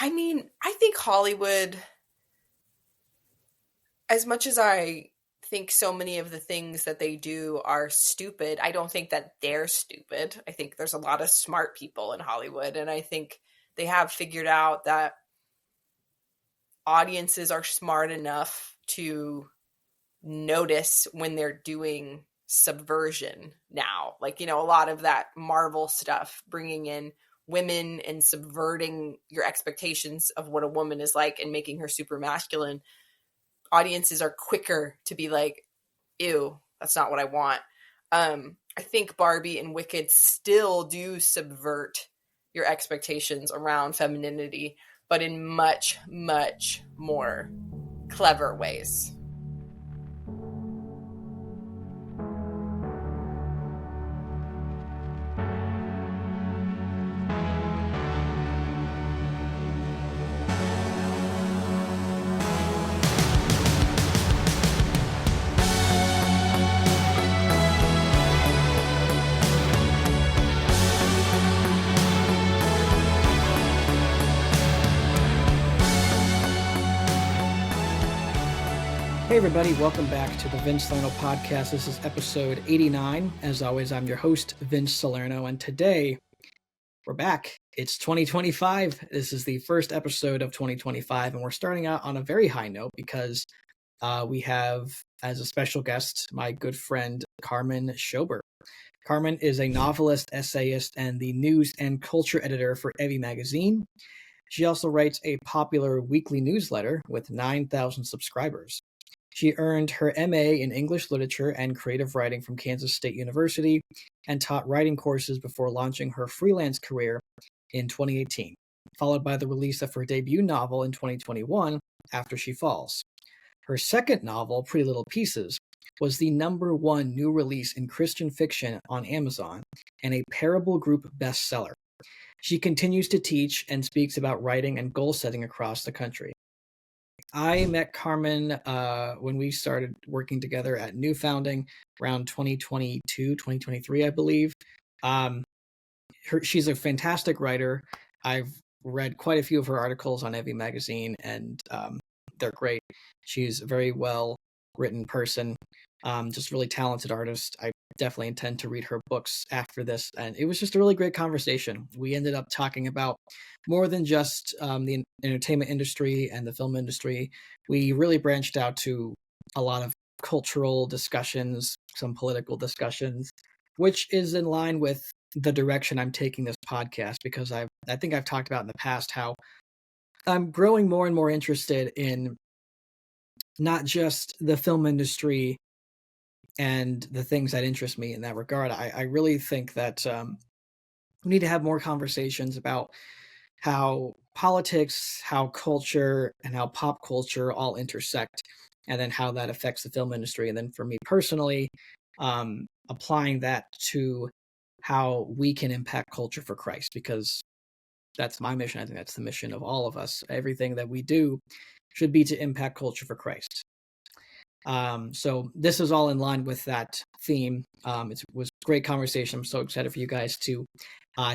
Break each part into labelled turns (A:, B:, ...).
A: I mean, I think Hollywood, as much as I think so many of the things that they do are stupid, I don't think that they're stupid. I think there's a lot of smart people in Hollywood, and I think they have figured out that audiences are smart enough to notice when they're doing subversion now. Like, a lot of that Marvel stuff, bringing in women and subverting your expectations of what a woman is like and making her super masculine. Audiences are quicker to be like, ew, that's not what I want. I think Barbie and Wicked still do subvert your expectations around femininity, but in much, much more clever ways.
B: Hey everybody, welcome back to the Vince Salerno podcast. This is episode 89. As always, I'm your host, Vince Salerno, and today we're back. It's 2025. This is the first episode of 2025, and we're starting out on a very high note because we have, as a special guest, my good friend, Carmen Schober. Carmen is a novelist, essayist, and the news and culture editor for Evie magazine. She also writes a popular weekly newsletter with 9,000 subscribers. She earned her MA in English Literature and Creative Writing from Kansas State University and taught writing courses before launching her freelance career in 2018, followed by the release of her debut novel in 2021, After She Falls. Her second novel, Pretty Little Pieces, was the #1 new release in Christian fiction on Amazon and a Parable Group bestseller. She continues to teach and speaks about writing and goal setting across the country. I met Carmen when we started working together at New Founding around 2022, 2023, I believe. She's a fantastic writer. I've read quite a few of her articles on Evie magazine, and they're great. She's a very well-written person, just a really talented artist. I definitely intend to read her books after this, and it was just a really great conversation. We ended up talking about more than just the entertainment industry and the film industry. We really branched out to a lot of cultural discussions, some political discussions, which is in line with the direction I'm taking this podcast, because I think I've talked about in the past how I'm growing more and more interested in not just the film industry and the things that interest me in that regard. I really think that we need to have more conversations about how politics, how culture, and how pop culture all intersect, and then how that affects the film industry. And then for me personally, applying that to how we can impact culture for Christ, because that's my mission. I think that's the mission of all of us. Everything that we do should be to impact culture for Christ. So this is all in line with that theme. It was a great conversation. I'm so excited for you guys to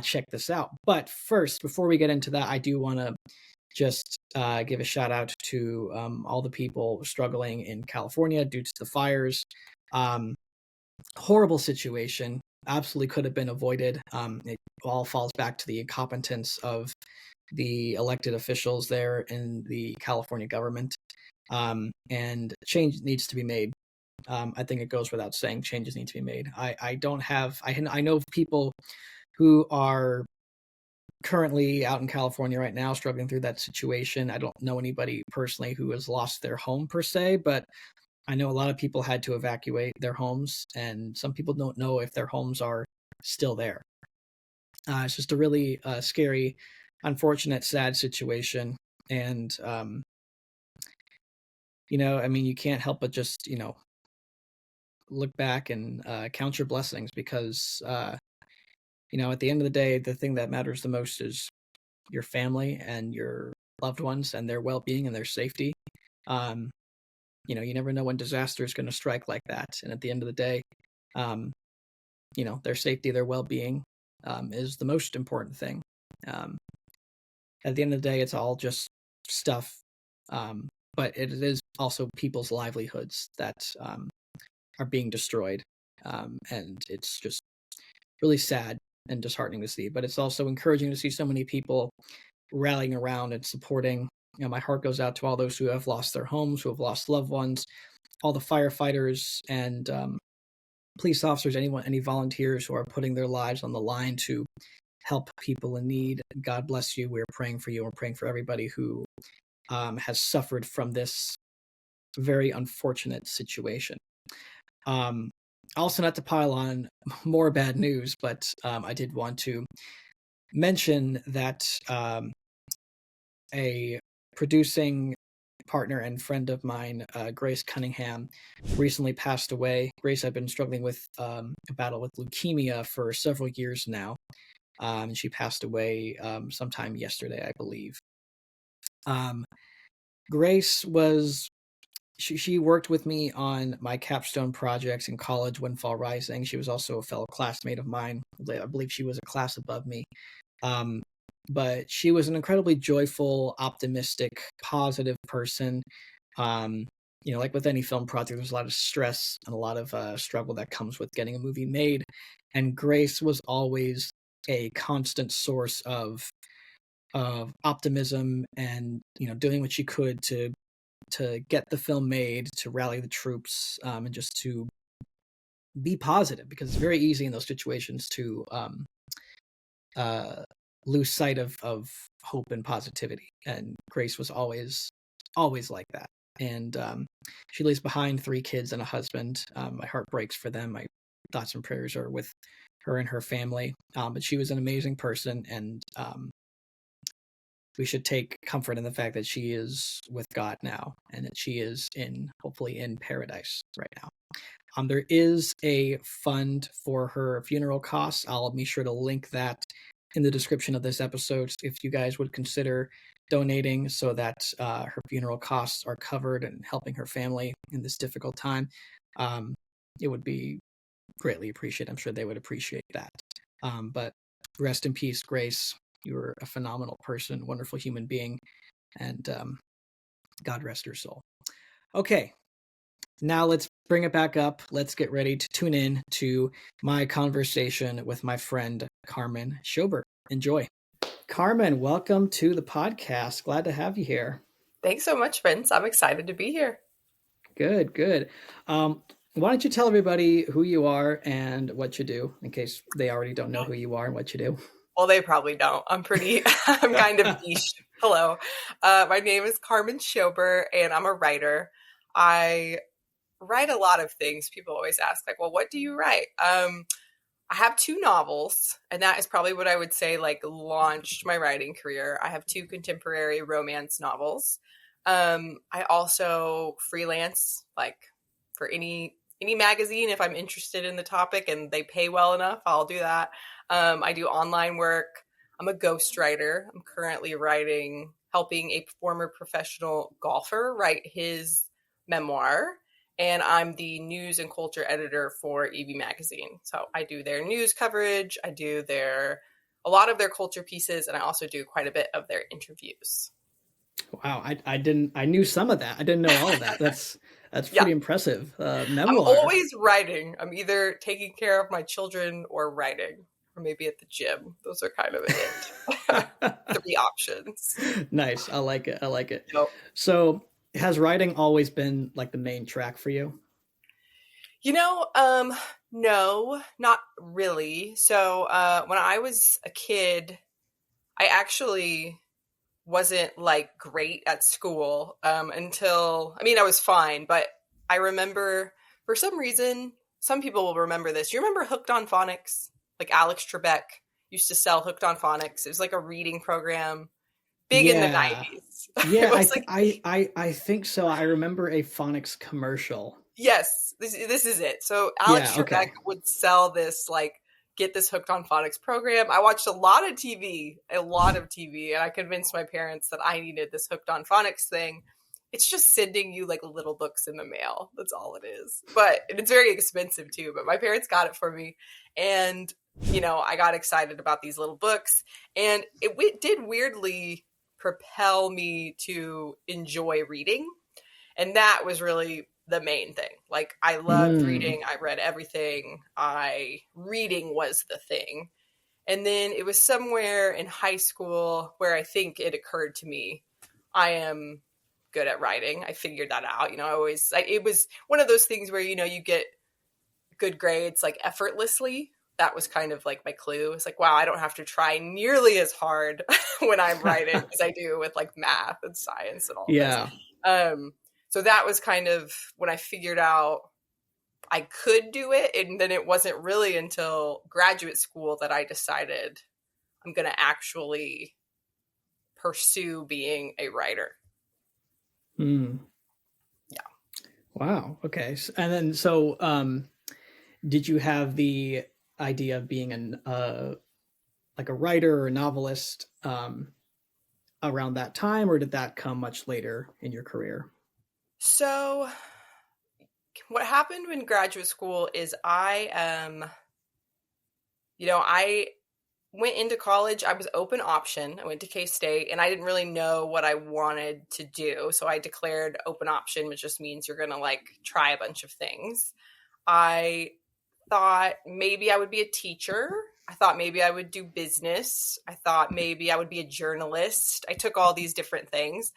B: check this out. But first, before we get into that, I do want to just give a shout out to all the people struggling in California due to the fires. Horrible situation. Absolutely could have been avoided. It all falls back to the incompetence of the elected officials there in the California government. And change needs to be made. I think it goes without saying, changes need to be made. I know people who are currently out in California right now struggling through that situation. I don't know anybody personally who has lost their home per se, but I know a lot of people had to evacuate their homes, and some people don't know if their homes are still there. It's just a really scary, unfortunate, sad situation. And I mean, you can't help but just, look back and count your blessings, because, at the end of the day, the thing that matters the most is your family and your loved ones and their well-being and their safety. You never know when disaster is going to strike like that. And at the end of the day, their safety, their well-being is the most important thing. at the end of the day, it's all just stuff. But it is also people's livelihoods that are being destroyed. And it's just really sad and disheartening to see. But it's also encouraging to see so many people rallying around and supporting. My heart goes out to all those who have lost their homes, who have lost loved ones, all the firefighters and police officers, any volunteers who are putting their lives on the line to help people in need. God bless you. We're praying for you. We're praying for everybody who has suffered from this very unfortunate situation. Also, not to pile on more bad news, but I did want to mention that a producing partner and friend of mine, Grace Cunningham, recently passed away. Grace had been struggling with a battle with leukemia for several years now. She passed away sometime yesterday, I believe. Grace was she worked with me on my capstone projects in college, Windfall Rising. She was also a fellow classmate of mine. I believe she was a class above me. But she was an incredibly joyful, optimistic, positive person. Like with any film project, there's a lot of stress and a lot of struggle that comes with getting a movie made. And Grace was always a constant source of optimism and, doing what she could to get the film made, to rally the troops, and just to be positive, because it's very easy in those situations to lose sight of hope and positivity. And Grace was always like that. And she leaves behind 3 kids and a husband. My heart breaks for them. My thoughts and prayers are with her and her family. But she was an amazing person, and we should take comfort in the fact that she is with God now, and that she is hopefully in paradise right now. There is a fund for her funeral costs. I'll be sure to link that in the description of this episode if you guys would consider donating, so that her funeral costs are covered and helping her family in this difficult time. It would be greatly appreciated. I'm sure they would appreciate that. But rest in peace, Grace. You were a phenomenal person, wonderful human being, and God rest your soul. Okay, now let's bring it back up. Let's get ready to tune in to my conversation with my friend, Carmen Schober. Enjoy. Carmen, welcome to the podcast. Glad to have you here.
A: Thanks so much, Vince. I'm excited to be here.
B: Good. Why don't you tell everybody who you are and what you do, in case they already don't know who you are and what you do?
A: Well, they probably don't. I'm kind of niche. Hello. My name is Carmen Schober, and I'm a writer. I write a lot of things. People always ask, like, well, what do you write? I have 2 novels, and that is probably what I would say, like, launched my writing career. I have 2 contemporary romance novels. I also freelance, like, for any magazine. If I'm interested in the topic and they pay well enough, I'll do that. I do online work. I'm a ghostwriter. I'm currently helping a former professional golfer write his memoir. And I'm the news and culture editor for Evie magazine. So I do their news coverage. I do a lot of their culture pieces. And I also do quite a bit of their interviews.
B: Wow. I knew some of that. I didn't know all of that. That's pretty impressive. Memoir.
A: I'm always writing. I'm either taking care of my children or writing, or maybe at the gym. Those are kind of it. 3 options.
B: Nice. I like it.
A: Yep.
B: So has writing always been like the main track for you?
A: No, not really. So when I was a kid, I actually wasn't like great at school until, I was fine, but I remember for some reason, some people will remember this. You remember Hooked on Phonics? Like Alex Trebek used to sell Hooked on Phonics. It was like a reading program, big in the 90s.
B: Yeah, I think so. I remember a phonics commercial.
A: Yes, this is it. So Alex Trebek would sell this, like, get this Hooked on Phonics program. I watched a lot of TV, and I convinced my parents that I needed this Hooked on Phonics thing. It's just sending you like little books in the mail. That's all it is. But it's very expensive too. But my parents got it for me. And, I got excited about these little books. And it did weirdly propel me to enjoy reading. And that was really the main thing. Like, I loved reading. I read everything. Reading was the thing. And then it was somewhere in high school where I think it occurred to me, I am good at writing. I figured that out. It was one of those things where, you get good grades like effortlessly. That was kind of like my clue. It's like, wow, I don't have to try nearly as hard when I'm writing as I do with like math and science and all
B: Yeah.
A: this. So that was kind of when I figured out I could do it. And then it wasn't really until graduate school that I decided I'm going to actually pursue being a writer.
B: Yeah. Wow. Okay. And then, did you have the idea of being like a writer or a novelist around that time, or did that come much later in your career?
A: So what happened in graduate school is I went into college. I was open option. I went to K-State, and I didn't really know what I wanted to do. So I declared open option, which just means you're going to like try a bunch of things. I thought maybe I would be a teacher. I thought maybe I would do business. I thought maybe I would be a journalist. I took all these different things.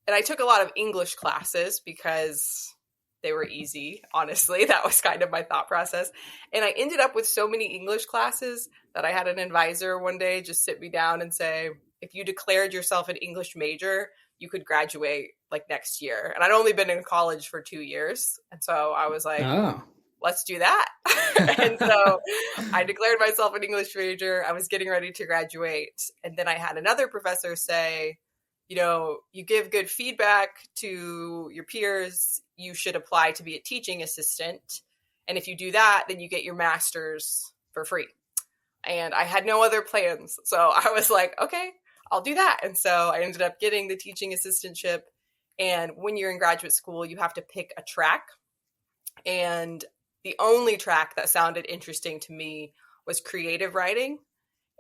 A: And I took a lot of English classes because they were easy, honestly. That was kind of my thought process. And I ended up with so many English classes that I had an advisor one day just sit me down and say, if you declared yourself an English major, you could graduate like next year. And I'd only been in college for 2 years. And so I was like, let's do that. And so I declared myself an English major. I was getting ready to graduate. And then I had another professor say, you give good feedback to your peers, you should apply to be a teaching assistant. And if you do that, then you get your master's for free. And I had no other plans. So I was like, okay, I'll do that. And so I ended up getting the teaching assistantship. And when you're in graduate school, you have to pick a track. And the only track that sounded interesting to me was creative writing.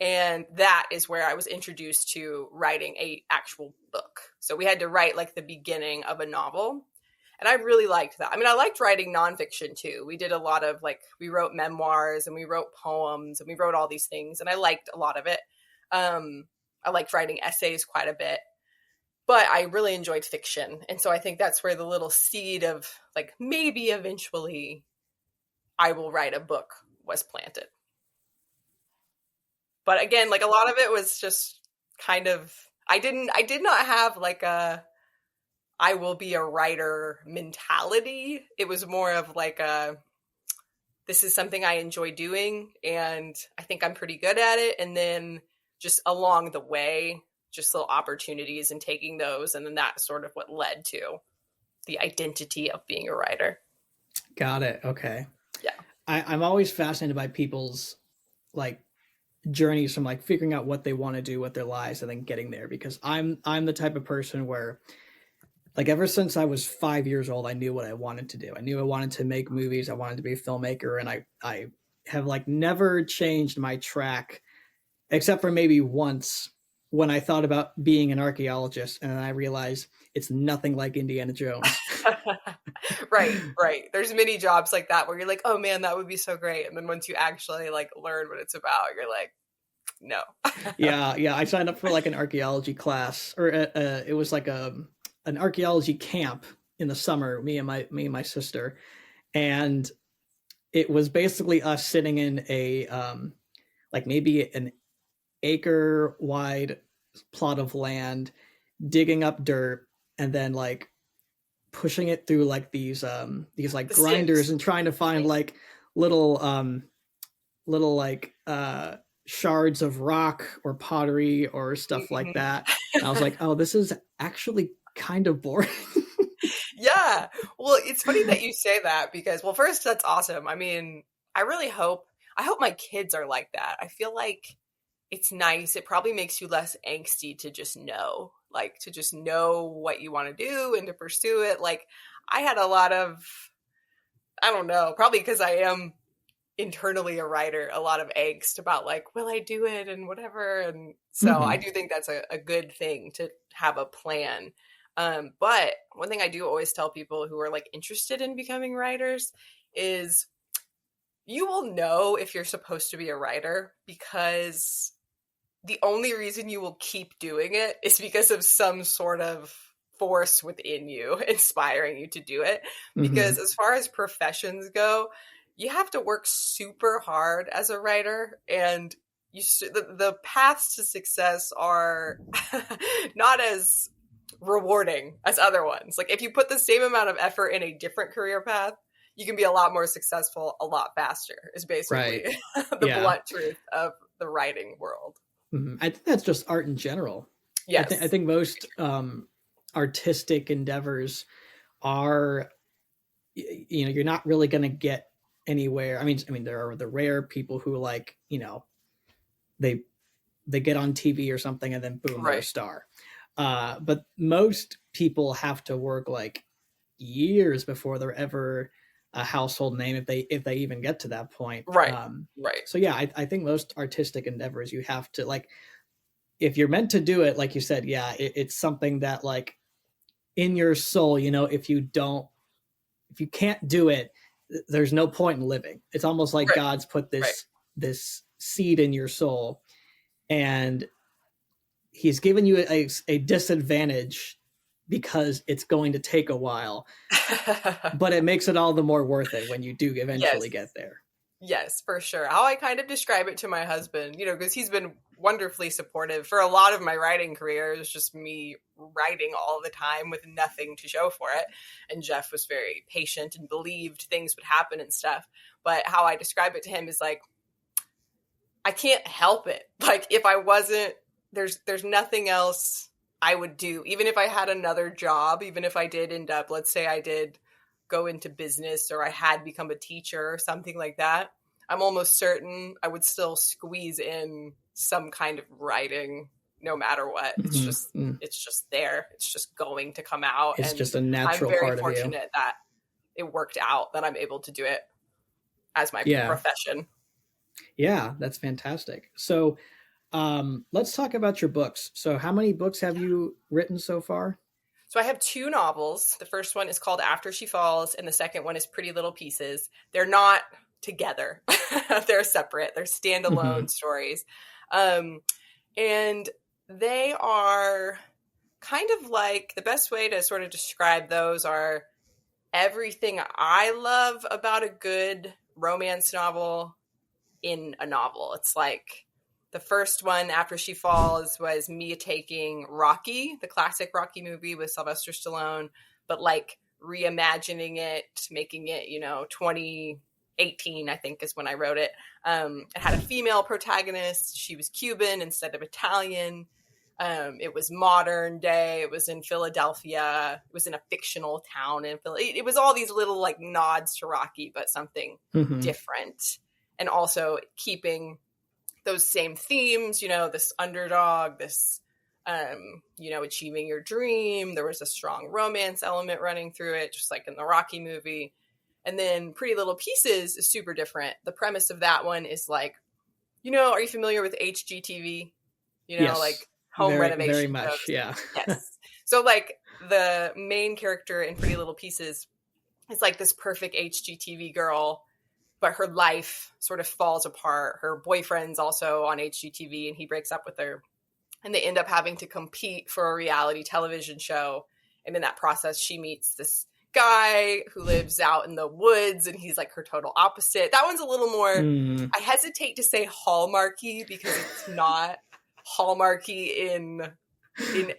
A: And that is where I was introduced to writing a actual book. So we had to write like the beginning of a novel. And I really liked that. I mean, I liked writing nonfiction too. We did a lot of we wrote memoirs and we wrote poems and we wrote all these things. And I liked a lot of it. I liked writing essays quite a bit. But I really enjoyed fiction. And so I think that's where the little seed of like maybe eventually I will write a book was planted. But again, like a lot of it was just kind of, I did not have like I will be a writer mentality. It was more of like this is something I enjoy doing and I think I'm pretty good at it. And then just along the way, just little opportunities and taking those. And then that's sort of what led to the identity of being a writer.
B: Got it. Okay.
A: Yeah.
B: I'm always fascinated by people's like journeys from like figuring out what they want to do with their lives and then getting there, because I'm the type of person where like ever since I was 5 years old, I knew what I wanted to do. I knew I wanted to make movies. I wanted to be a filmmaker. And I have like never changed my track except for maybe once when I thought about being an archaeologist and then I realized it's nothing like Indiana Jones.
A: Right. There's many jobs like that where you're like, oh man, that would be so great. And then once you actually like learn what it's about, you're like, no.
B: Yeah. I signed up for like an archaeology class, or it was like an archaeology camp in the summer, me and my sister. And it was basically us sitting in a like maybe an acre wide plot of land, digging up dirt and then like pushing it through like these like grinders and trying to find like little like shards of rock or pottery or stuff like that. And I was like, oh, this is actually kind of boring.
A: Yeah. Well, it's funny that you say that because, well, first, that's awesome. I mean, I hope my kids are like that. I feel like it's nice. It probably makes you less angsty to just know what you want to do and to pursue it. Like I had a lot of, I don't know, probably because I am internally a writer, a lot of angst about like, will I do it and whatever. And so
B: Mm-hmm.
A: I do think that's a good thing to have a plan. But one thing I do always tell people who are like interested in becoming writers is you will know if you're supposed to be a writer because the only reason you will keep doing it is because of some sort of force within you inspiring you to do it.
B: Mm-hmm.
A: Because as far as professions go, you have to work super hard as a writer, and the paths to success are not as rewarding as other ones. Like if you put the same amount of effort in a different career path, you can be a lot more successful a lot faster, is basically
B: Right.
A: the
B: Yeah.
A: blunt truth of the writing world.
B: Mm-hmm. I think that's just art in general. I
A: Yes.
B: think most artistic endeavors are, you know, you're not really going to get anywhere. I mean, there are the rare people who like, you know, they get on TV or something and then boom, they're a
A: Right.
B: star. But most people have to work like years before they're ever a household name, if they even get to that point.
A: Right. Right.
B: So yeah, I think most artistic endeavors you have to like, if you're meant to do it, like you said, yeah, it's something that like in your soul, you know, if you can't do it, there's no point in living. It's almost like
A: Right.
B: God's put
A: Right.
B: this seed in your soul, and he's given you a disadvantage because it's going to take a while, but it makes it all the more worth it when you do eventually
A: Yes.
B: get there.
A: Yes, for sure. How I kind of describe it to my husband, you know, because he's been wonderfully supportive for a lot of my writing career. It was just me writing all the time with nothing to show for it. And Jeff was very patient and believed things would happen and stuff. But how I describe it to him is like, I can't help it. Like if I wasn't, there's nothing else I would do. Even if I had another job, even if I did end up, let's say I did go into business or I had become a teacher or something like that, I'm almost certain I would still squeeze in some kind of writing no matter what. It's just there. It's just going to come out.
B: It's
A: and
B: just a natural
A: I'm very
B: part of you.
A: fortunate that it worked out, that I'm able to do it as my profession.
B: Yeah, that's fantastic. So let's talk about your books. So how many books have you written so far?
A: So I have 2 novels. The first one is called After She Falls, and the second one is Pretty Little Pieces. They're not together. They're separate. They're standalone stories. And they are kind of like, the best way to sort of describe those are everything I love about a good romance novel in a novel. It's like the first one, After She Falls, was me taking Rocky, the classic Rocky movie with Sylvester Stallone, but like reimagining it, making it, you know, 2018, I think is when I wrote it. It had a female protagonist. She was Cuban instead of Italian. It was modern day. It was in Philadelphia. It was in a fictional town in Philly. It was all these little like nods to Rocky, but something different. And also keeping those same themes, you know, this underdog, this, you know, achieving your dream. There was a strong romance element running through it, just like in the Rocky movie. And then Pretty Little Pieces is super different. The premise of that one is like, you know, are you familiar with HGTV? You know,
B: yes,
A: like home renovation.
B: Very much,
A: jokes.
B: yeah.
A: Yes. So like the main character in Pretty Little Pieces is like this perfect HGTV girl, but her life sort of falls apart. Her boyfriend's also on HGTV and he breaks up with her. And they end up having to compete for a reality television show. And in that process, she meets this guy who lives out in the woods and he's like her total opposite. That one's a little more, I hesitate to say hallmarky because it's not hallmarky in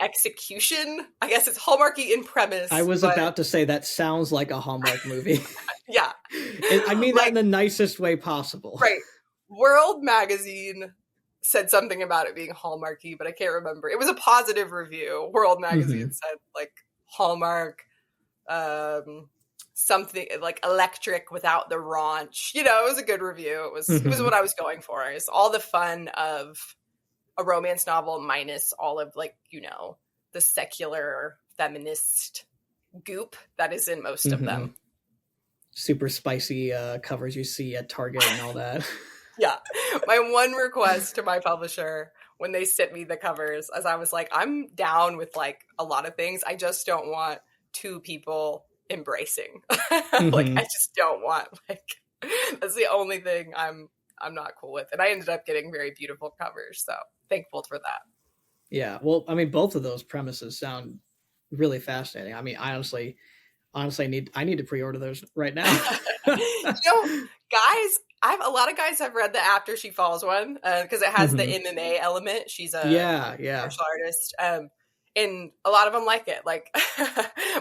A: execution. I guess it's hallmarky in premise.
B: I was about to say that sounds like a Hallmark movie.
A: Yeah.
B: I mean that in the nicest way possible.
A: Right. World Magazine said something about it being hallmarky, but I can't remember. It was a positive review. World Magazine said like Hallmark, something like electric without the raunch. You know, it was a good review. It was what I was going for. It's all the fun of a romance novel minus all of like, you know, the secular feminist goop that is in most of them.
B: super spicy covers you see at Target and all that.
A: Yeah. My one request to my publisher when they sent me the covers, as I was like, I'm down with like a lot of things. I just don't want two people embracing. Like, I just don't want, like, that's the only thing I'm not cool with. And I ended up getting very beautiful covers. So thankful for that.
B: Yeah. Well, I mean, both of those premises sound really fascinating. I mean, honestly I need to pre-order those right now.
A: Guys, a lot of guys have read the After She Falls one because it has the MMA element. She's a martial artist, and a lot of them like it. Like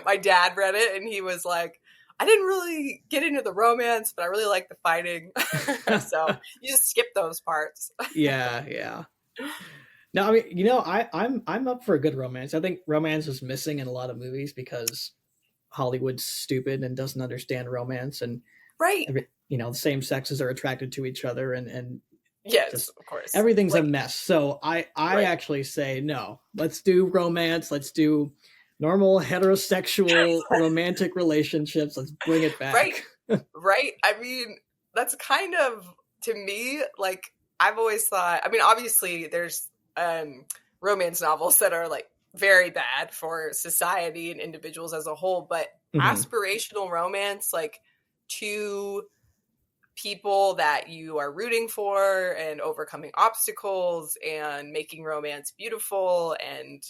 A: my dad read it and he was like, I didn't really get into the romance, but I really like the fighting. So you just skip those parts.
B: Yeah. No, I mean, I'm up for a good romance. I think romance is missing in a lot of movies because Hollywood's stupid and doesn't understand romance, and
A: right,
B: the same sexes are attracted to each other, and
A: yes, of course,
B: everything's a mess. So I actually say no. Let's do romance. Let's do normal heterosexual romantic relationships. Let's bring it back.
A: Right. I mean, that's kind of, to me, like, I've always thought. I mean, obviously, there's romance novels that are like very bad for society and individuals as a whole, but aspirational romance, like two people that you are rooting for and overcoming obstacles and making romance beautiful and,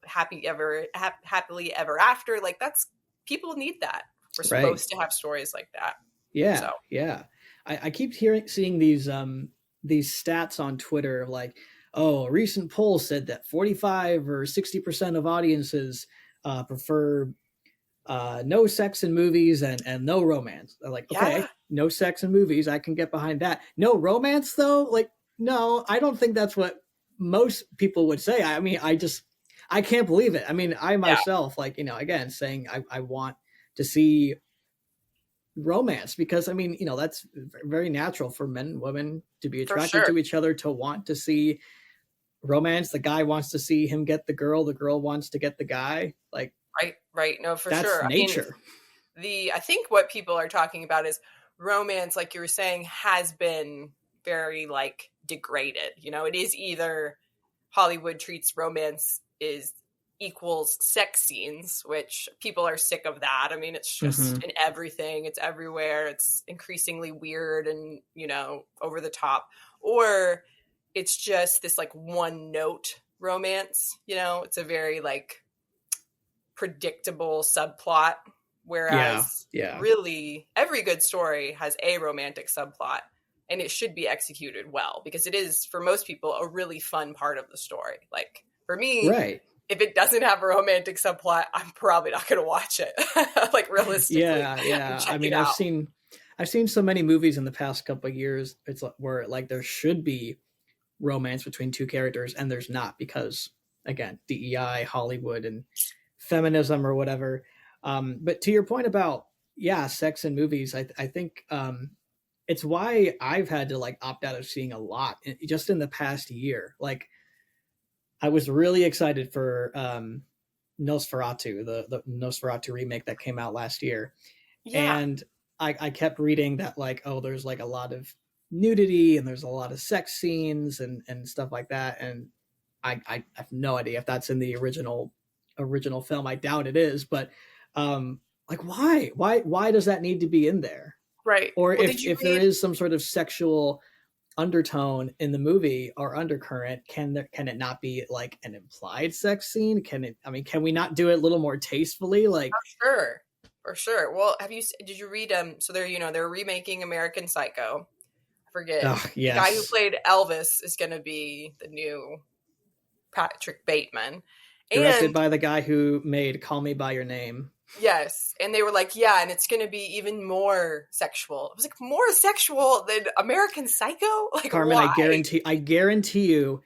A: happily ever after, like, that's, people need that. We're supposed to have stories like that.
B: Yeah. I keep seeing these stats on Twitter of like, oh, a recent poll said that 45 or 60% of audiences prefer no sex in movies and no romance. They're like, okay, no sex in movies, I can get behind that. No romance, though? Like, no, I don't think that's what most people would say. I mean, I can't believe it. I mean, I myself, like, again, saying I want to see romance because, I mean, that's very natural for men and women to be attracted to each other, to want to see romance. The guy wants to see him get the girl wants to get the guy. Like,
A: right. No, for
B: that's
A: sure.
B: nature.
A: I mean, I think what people are talking about is romance, like you were saying, has been very like degraded. It is either Hollywood treats romance equals sex scenes, which people are sick of that. I mean, it's just in everything. It's everywhere. It's increasingly weird and, over the top. Or it's just this like one note romance, it's a very like predictable subplot. Whereas really every good story has a romantic subplot and it should be executed well because it is, for most people, a really fun part of the story. Like for me, if it doesn't have a romantic subplot, I'm probably not going to watch it. Like realistically.
B: Yeah. I mean, I've seen so many movies in the past couple of years. It's like, where like there should be romance between two characters and there's not because, again, DEI, Hollywood, and feminism or whatever. But to your point about sex in movies, I think it's why I've had to like opt out of seeing a lot just in the past year. Like, I was really excited for Nosferatu, the Nosferatu remake that came out last year. And I kept reading that like, oh, there's like a lot of nudity and there's a lot of sex scenes and stuff like that. And I have no idea if that's in the original film. I doubt it is, but like why does that need to be in there?
A: Right.
B: Or if there is some sort of sexual undertone in the movie or undercurrent, can it not be like an implied sex scene? Can we not do it a little more tastefully? Like,
A: for sure. Well, did you read so they're remaking American Psycho. I forget. The guy who played Elvis is going to be the new Patrick Bateman.
B: Directed by the guy who made Call Me by Your Name.
A: Yes. And they were like, and it's going to be even more sexual. It was like, more sexual than American Psycho? Like,
B: Carmen,
A: why?
B: I guarantee you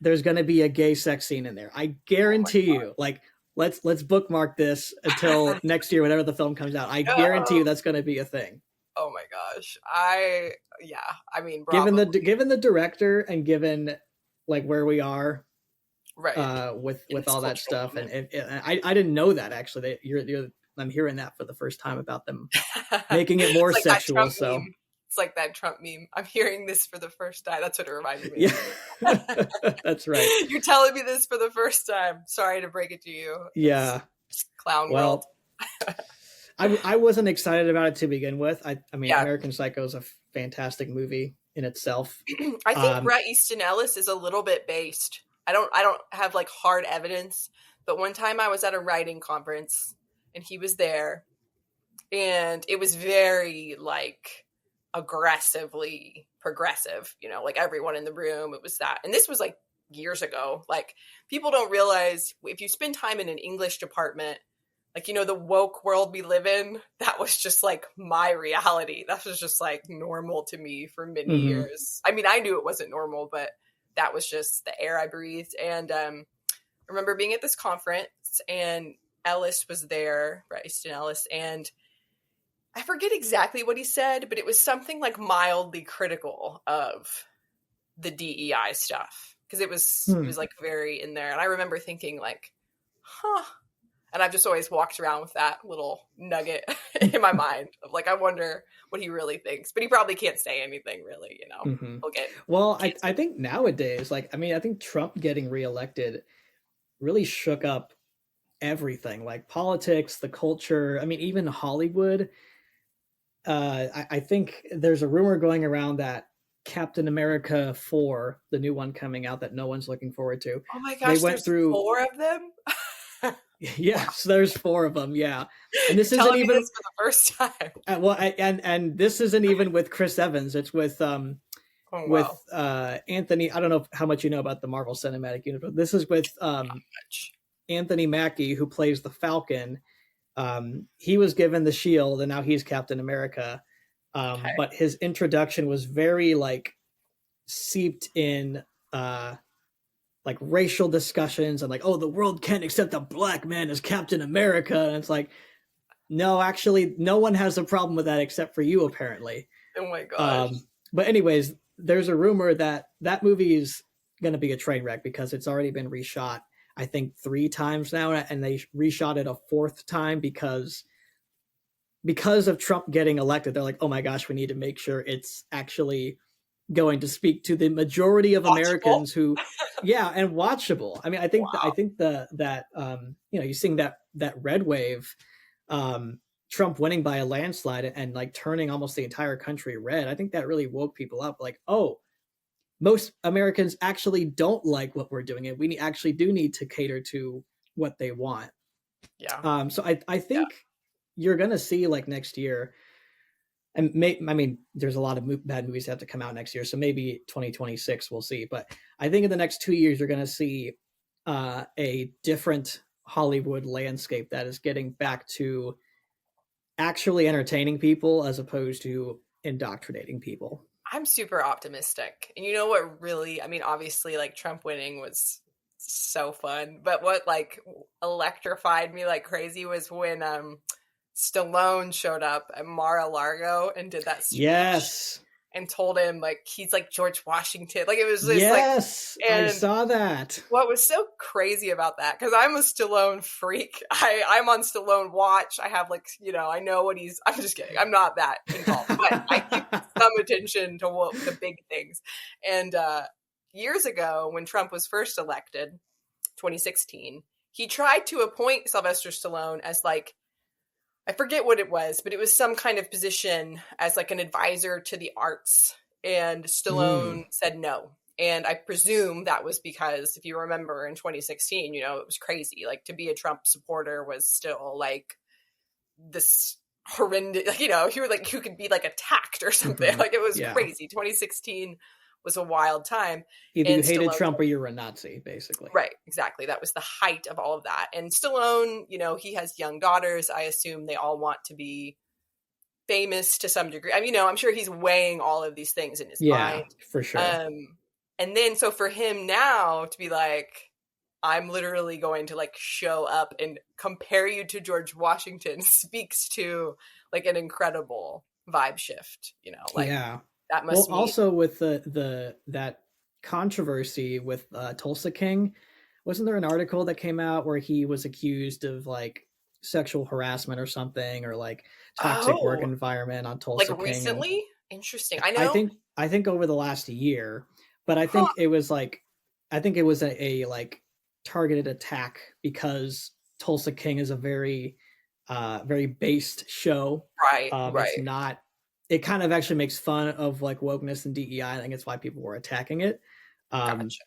B: there's going to be a gay sex scene in there. I guarantee you. Like, let's bookmark this until next year, whenever the film comes out. I guarantee you that's going to be a thing.
A: Oh my gosh. I mean, probably.
B: Given the director and given like where we are,
A: right,
B: with all that stuff, and I didn't know that actually. You're I'm hearing that for the first time about them making it more
A: like
B: sexual. So
A: meme. It's like that Trump meme. I'm hearing this for the first time. That's what it reminded me
B: yeah. That's right.
A: You're telling me this for the first time. Sorry to break it to you.
B: Yeah.
A: It's clown
B: well,
A: world.
B: I wasn't excited about it to begin with. I mean,
A: Yeah.
B: American Psycho is a fantastic movie in itself.
A: I think Bret Easton Ellis is a little bit based. I don't have like hard evidence, but one time I was at a writing conference and he was there, and it was very like aggressively progressive, you know, like everyone in the room, it was that. And this was like years ago. Like, people don't realize, if you spend time in an English department, like, you know, the woke world we live in, that was just like my reality. That was just like normal to me for many years. I mean, I knew it wasn't normal, but that was just the air I breathed. And I remember being at this conference and Ellis was there, Bret Easton Ellis, and I forget exactly what he said, but it was something like mildly critical of the DEI stuff, because it was like very in there. And I remember thinking like, huh. And I've just always walked around with that little nugget in my mind of like, I wonder what he really thinks. But he probably can't say anything really, you know.
B: Well, I think nowadays, like, I mean, I think Trump getting reelected really shook up everything, like politics, the culture. I mean, even Hollywood. I think there's a rumor going around that Captain America 4, the new one coming out that no one's looking forward to.
A: Oh my gosh, there's 4 of them?
B: Yes, there's 4 of them. Yeah, and this isn't even
A: this for the first time.
B: And this isn't even with Chris Evans. It's with Anthony. I don't know how much you know about the Marvel Cinematic Universe, but this is with Anthony Mackie, who plays the Falcon. He was given the shield, and now he's Captain America. But his introduction was very like seeped in like racial discussions and like, oh, the world can't accept a black man as Captain America. And it's like, no, actually, no one has a problem with that except for you, apparently.
A: Oh my gosh.
B: But anyways, there's a rumor that that movie is going to be a train wreck because it's already been reshot, I think 3 times now. And they reshot it a 4th time because of Trump getting elected. They're like, oh my gosh, we need to make sure it's actually going to speak to the majority of Americans who, and watchable. I mean, I think that you know, you seeing that red wave, Trump winning by a landslide and like turning almost the entire country red. I think that really woke people up. Like, oh, most Americans actually don't like what we're doing, and we actually do need to cater to what they want.
A: Yeah.
B: So I think you're gonna see like next year. And I mean, there's a lot of bad movies that have to come out next year, so maybe 2026 we'll see. But I think in the next 2 years, you're going to see a different Hollywood landscape that is getting back to actually entertaining people as opposed to indoctrinating people.
A: I'm super optimistic. And you know what really, I mean, obviously, like, Trump winning was so fun. But what, like, electrified me like crazy was when Stallone showed up at Mar-a-Lago and did that speech.
B: Yes.
A: And told him, like, he's like George Washington. Like, it was just
B: yes,
A: like,
B: I saw that.
A: What was so crazy about that, because I'm a Stallone freak. I'm on Stallone watch. I have, like, you know, I know what he's, I'm just kidding. I'm not that involved, but I give some attention to the big things. And years ago, when Trump was first elected, 2016, he tried to appoint Sylvester Stallone as, like, I forget what it was, but it was some kind of position as like an advisor to the arts. And Stallone said no. And I presume that was because, if you remember, in 2016, you know, it was crazy. Like, to be a Trump supporter was still like this horrendous, you know, you could be like attacked or something. Like, it was crazy. 2016 was a wild time.
B: Either you hated Trump or you were a Nazi, basically.
A: Right, exactly. That was the height of all of that. And Stallone, you know, he has young daughters. I assume they all want to be famous to some degree. I mean, you know, I'm sure he's weighing all of these things in his mind.
B: Yeah, for sure.
A: And then, so for him now to be like, I'm literally going to like show up and compare you to George Washington speaks to like an incredible vibe shift, you know, like, that must mean...
B: also with that controversy with Tulsa King, wasn't there an article that came out where he was accused of like sexual harassment or something, or like toxic work
A: Oh,
B: environment on
A: like
B: Tulsa King. And
A: recently? Interesting. I
B: I
A: know.
B: think I think over the last year, but I
A: Huh.
B: think it was like I think it was a like targeted attack because Tulsa King is a very based show.
A: Right,
B: It's
A: right.
B: not. It kind of actually makes fun of like wokeness and DEI. I think it's why people were attacking it. Um,
A: Gotcha.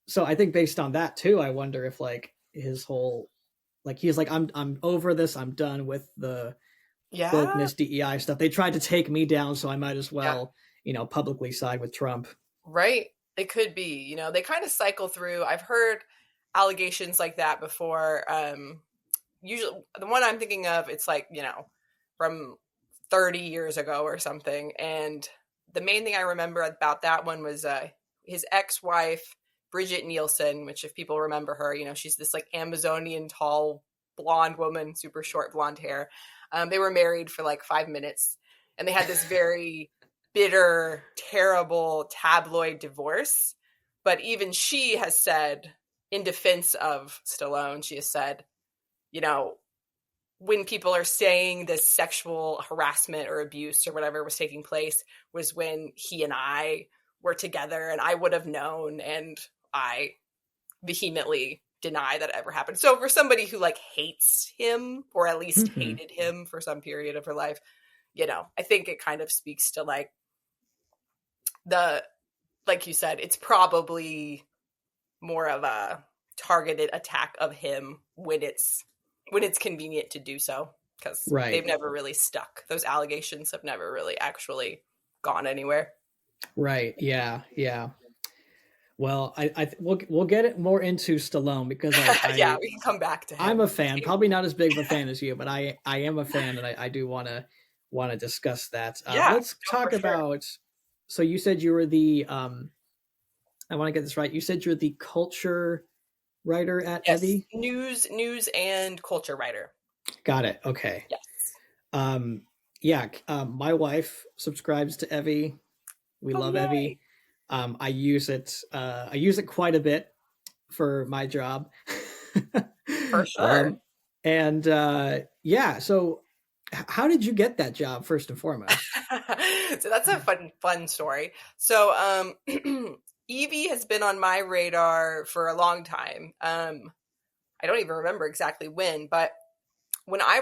B: so I think based on that too, I wonder if like his whole like he's like I'm over this. I'm done with the
A: Yeah,
B: wokeness DEI stuff. They tried to take me down, so I might as
A: yeah.
B: well publicly side with Trump.
A: Right. It could be. They kind of cycle through. I've heard allegations like that before. Usually the one I'm thinking of, it's like, from 30 years ago or something. And the main thing I remember about that one was his ex-wife, Bridget Nielsen, which if people remember her, she's this like Amazonian tall blonde woman, super short blonde hair. They were married for like 5 minutes and they had this very bitter, terrible tabloid divorce. But even she has said, in defense of Stallone, she has said, you know, when people are saying this sexual harassment or abuse or whatever was taking place was when he and I were together and I would have known, and I vehemently deny that ever happened. So for somebody who like hates him or at least
B: Mm-hmm.
A: hated him for some period of her life, I think it kind of speaks to like the, like you said, it's probably more of a targeted attack of him when it's convenient to do so, because
B: Right,
A: they've never really stuck. Those allegations have never really actually gone anywhere.
B: right, yeah, yeah. Well, we'll get it more into Stallone because
A: Yeah, we can come back to
B: I'm a
A: him.
B: fan. Probably not as big of a fan as you, but I am a fan, and I do want to discuss that.
A: Yeah,
B: Let's
A: no, for
B: talk
A: sure.
B: about. So you said you were the I want to get this right. You said you're the culture writer at
A: Yes,
B: Evie.
A: news and culture writer.
B: Got it. Okay.
A: Yes.
B: Um, yeah. My wife subscribes to Evie. We
A: Oh,
B: love
A: yay.
B: Evie. I use it. I use it quite a bit for my job.
A: For sure.
B: um, and yeah. So, how did you get that job first and foremost?
A: So that's a fun story. So Evie has been on my radar for a long time. I don't even remember exactly when, but when I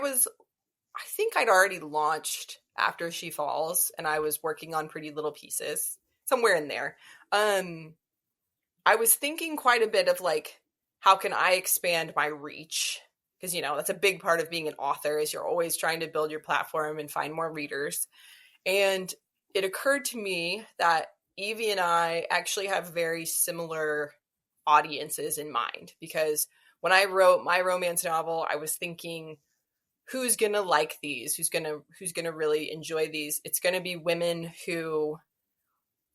A: think I'd already launched After She Falls and I was working on Pretty Little Pieces, somewhere in there. I was thinking quite a bit of like, how can I expand my reach? Because, that's a big part of being an author is you're always trying to build your platform and find more readers. And it occurred to me that Evie and I actually have very similar audiences in mind, because when I wrote my romance novel, I was thinking, who's going to like these? Who's going to really enjoy these? It's going to be women who,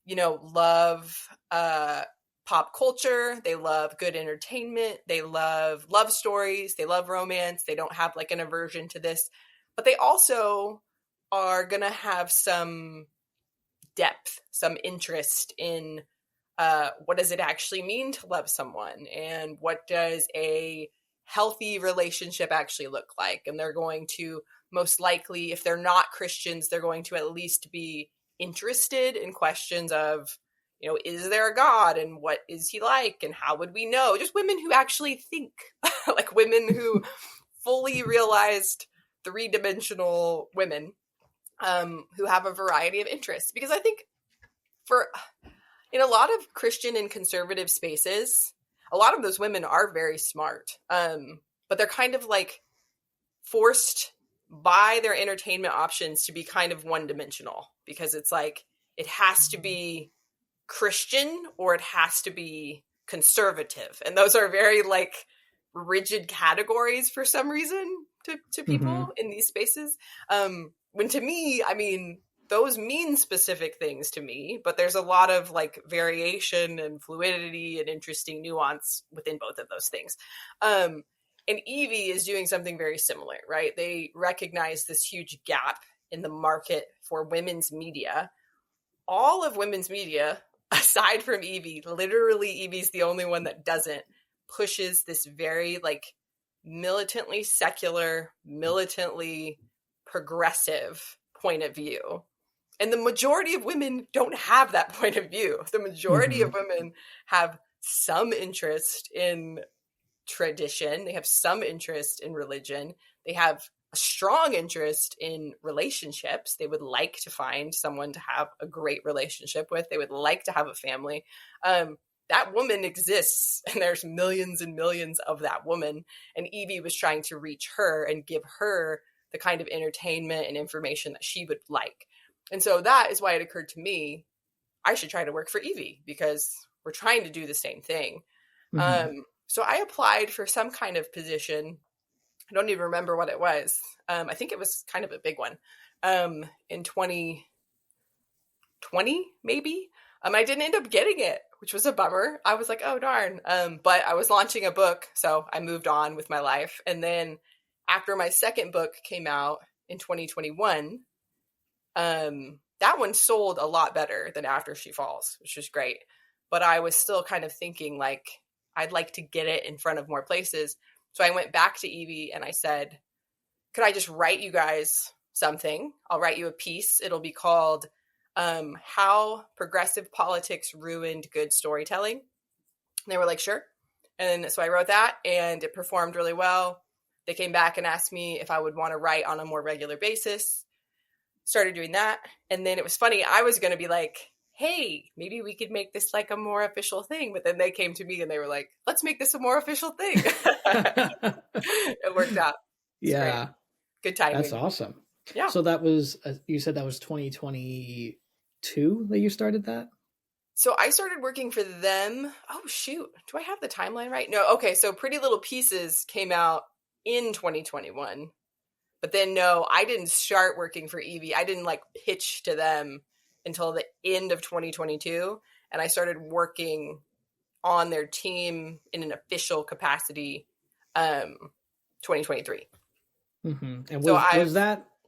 A: love pop culture, they love good entertainment, they love love stories, they love romance, they don't have like an aversion to this, but they also are going to have some depth, some interest in what does it actually mean to love someone, and what does a healthy relationship actually look like. And they're going to, most likely, if they're not Christians, they're going to at least be interested in questions of, is there a God and what is he like and how would we know? Just women who actually think, like women who fully realized three-dimensional women, who have a variety of interests. Because I think for in a lot of Christian and conservative spaces, a lot of those women are very smart, but they're kind of like forced by their entertainment options to be kind of one-dimensional, because it's like it has to be Christian or it has to be conservative, and those are very like rigid categories for some reason to
B: Mm-hmm.
A: people in these spaces. When to me, I mean, those mean specific things to me, but there's a lot of like variation and fluidity and interesting nuance within both of those things. And Evie is doing something very similar, right? They recognize this huge gap in the market for women's media. All of women's media, aside from Evie, literally Evie's the only one that doesn't, pushes this very like militantly secular, militantly progressive point of view. And the majority of women don't have that point of view. The majority of women have some interest in tradition. They have some interest in religion. They have a strong interest in relationships. They would like to find someone to have a great relationship with. They would like to have a family. That woman exists, and there's millions and millions of that woman. And Evie was trying to reach her and give her the kind of entertainment and information that she would like. And so that is why it occurred to me, I should try to work for Evie, because we're trying to do the same thing. So I applied for some kind of position. I don't even remember what it was. I think it was kind of a big one in 2020, maybe. I didn't end up getting it, which was a bummer. I was like, oh, darn. But I was launching a book, so I moved on with my life. And then after my second book came out in 2021, that one sold a lot better than After She Falls, which was great. But I was still kind of thinking, like, I'd like to get it in front of more places. So I went back to Evie and I said, could I just write you guys something? I'll write you a piece. It'll be called How Progressive Politics Ruined Good Storytelling. And they were like, sure. And so I wrote that, and it performed really well. They came back and asked me if I would want to write on a more regular basis. Started doing that. And then it was funny. I was going to be like, hey, maybe we could make this like a more official thing. But then they came to me and they were like, let's make this a more official thing. It worked out. It's
B: yeah.
A: great. Good timing.
B: That's awesome.
A: Yeah.
B: So that was, you said that was 2022 that you started that?
A: So I started working for them. Oh, shoot. Do I have the timeline right? No. Okay. So Pretty Little Pieces came out in 2021. But then, no, I didn't start working for Evie. I didn't like pitch to them until the end of 2022. And I started working on their team in an official capacity 2023.
B: And
A: So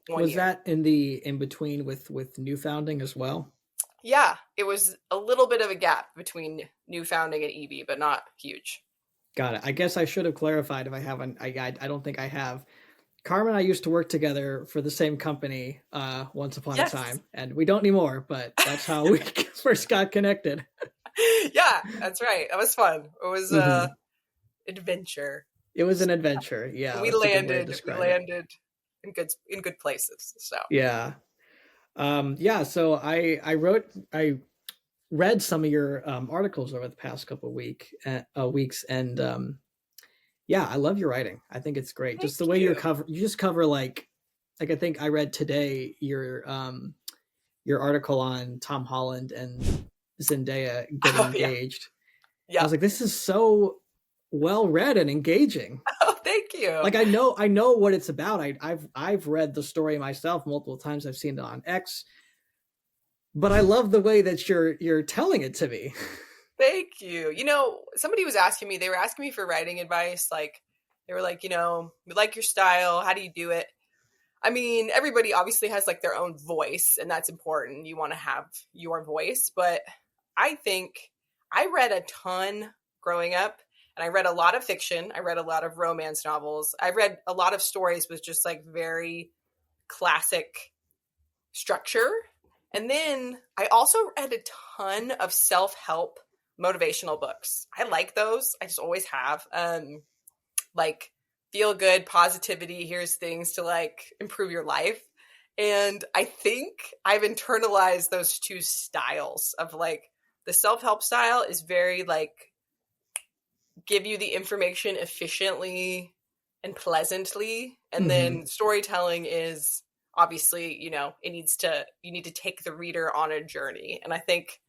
B: was that in between with New Founding as well?
A: Yeah, it was a little bit of a gap between New Founding and Evie, but not huge.
B: Got it. I guess I should have clarified if I haven't. I don't think I have. Carmen and I used to work together for the same company once upon a time, and we don't anymore, but that's how we first got connected.
A: Yeah, that's right. That was fun. It was adventure.
B: It was an adventure. Yeah.
A: We landed in good places. So
B: yeah. So I read some of your articles over the past couple of weeks, and yeah, I love your writing. I think it's great. Just the way you just cover like I think I read today your article on Tom Holland and Zendaya getting engaged. Yeah. I was like, this is so well read and engaging.
A: Oh, thank you.
B: Like I know what it's about. I've read the story myself multiple times. I've seen it on X. But I love the way that you're telling it to me.
A: Thank you. You know, somebody was asking me, they were asking me for writing advice. Like, they were like, you know, we like your style. How do you do it? I mean, everybody obviously has like their own voice, and that's important. You want to have your voice. But I think I read a ton growing up, and I read a lot of fiction. I read a lot of romance novels. I read a lot of stories with just like very classic structure. And then I also read a ton of self-help motivational books. I like those. I just always have. Like feel good, positivity, here's things to like improve your life. And I think I've internalized those two styles of like the self-help style is very like give you the information efficiently and pleasantly. And then storytelling is obviously, you know, you need to take the reader on a journey. And I think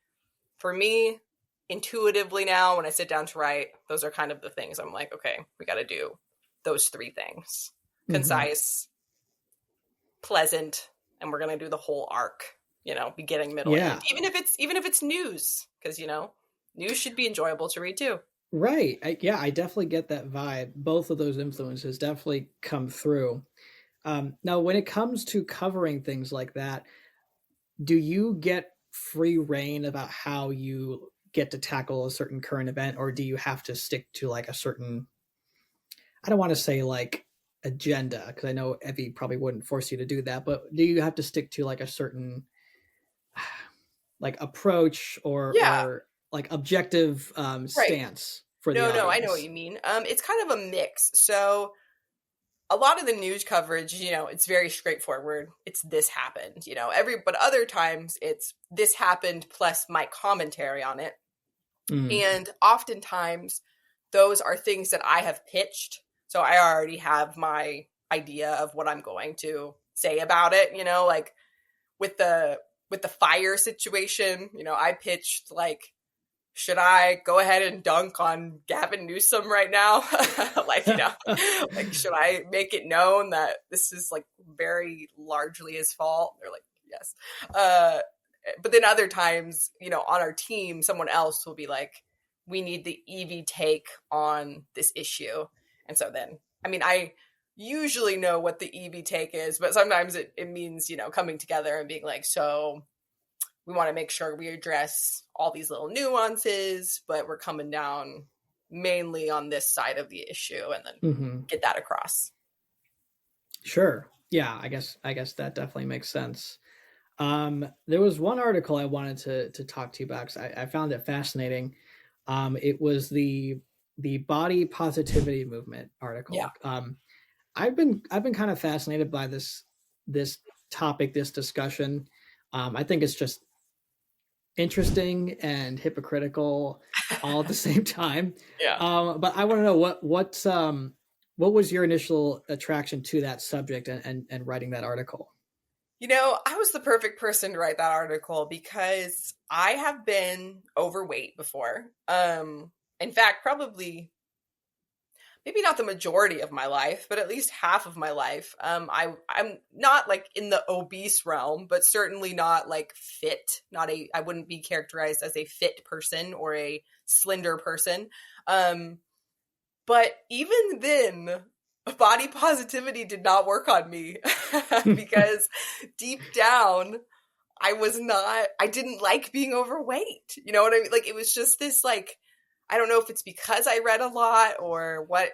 A: for me, intuitively now, when I sit down to write, those are kind of the things I'm like, okay, we got to do those three things: concise, pleasant, and we're going to do the whole arc, you know, beginning, middle, end. Even if it's news, because, you know, news should be enjoyable to read too.
B: Right. I definitely get that vibe. Both of those influences definitely come through. Now, when it comes to covering things like that, do you get free reign about how you get to tackle a certain current event, or do you have to stick to like a certain, I don't want to say like agenda, because I know Evie probably wouldn't force you to do that, but do you have to stick to like a certain like approach
A: Yeah,
B: or like objective
A: right.
B: stance for the
A: No, I know what
B: audience?
A: you mean. It's kind of a mix. So a lot of the news coverage, it's very straightforward. It's this happened, but other times it's this happened plus my commentary on it.
B: Mm.
A: And oftentimes those are things that I have pitched. So I already have my idea of what I'm going to say about it, like with the fire situation, I pitched like, should I go ahead and dunk on Gavin Newsom right now? Like, like, should I make it known that this is like very largely his fault? They're like, yes. But then other times, on our team, someone else will be like, we need the Evie take on this issue. And so then, I mean, I usually know what the Evie take is, but sometimes it means, coming together and being like, so we want to make sure we address all these little nuances, but we're coming down mainly on this side of the issue and then
B: Mm-hmm.
A: get that across.
B: Sure. Yeah, I guess that definitely makes sense. There was one article I wanted to talk to you about, because I found it fascinating. It was the body positivity movement
A: Yeah.
B: article. I've been kind of fascinated by this topic, this discussion. I think it's just interesting and hypocritical all at the same time.
A: Yeah.
B: But I want to know what was your initial attraction to that subject and writing that article?
A: I was the perfect person to write that article because I have been overweight before. In fact, probably maybe not the majority of my life, but at least half of my life. I'm not like in the obese realm, but certainly not like fit. I wouldn't be characterized as a fit person or a slender person. But even then, body positivity did not work on me because deep down, I didn't like being overweight. You know what I mean? Like, it was just this, like, I don't know if it's because I read a lot or what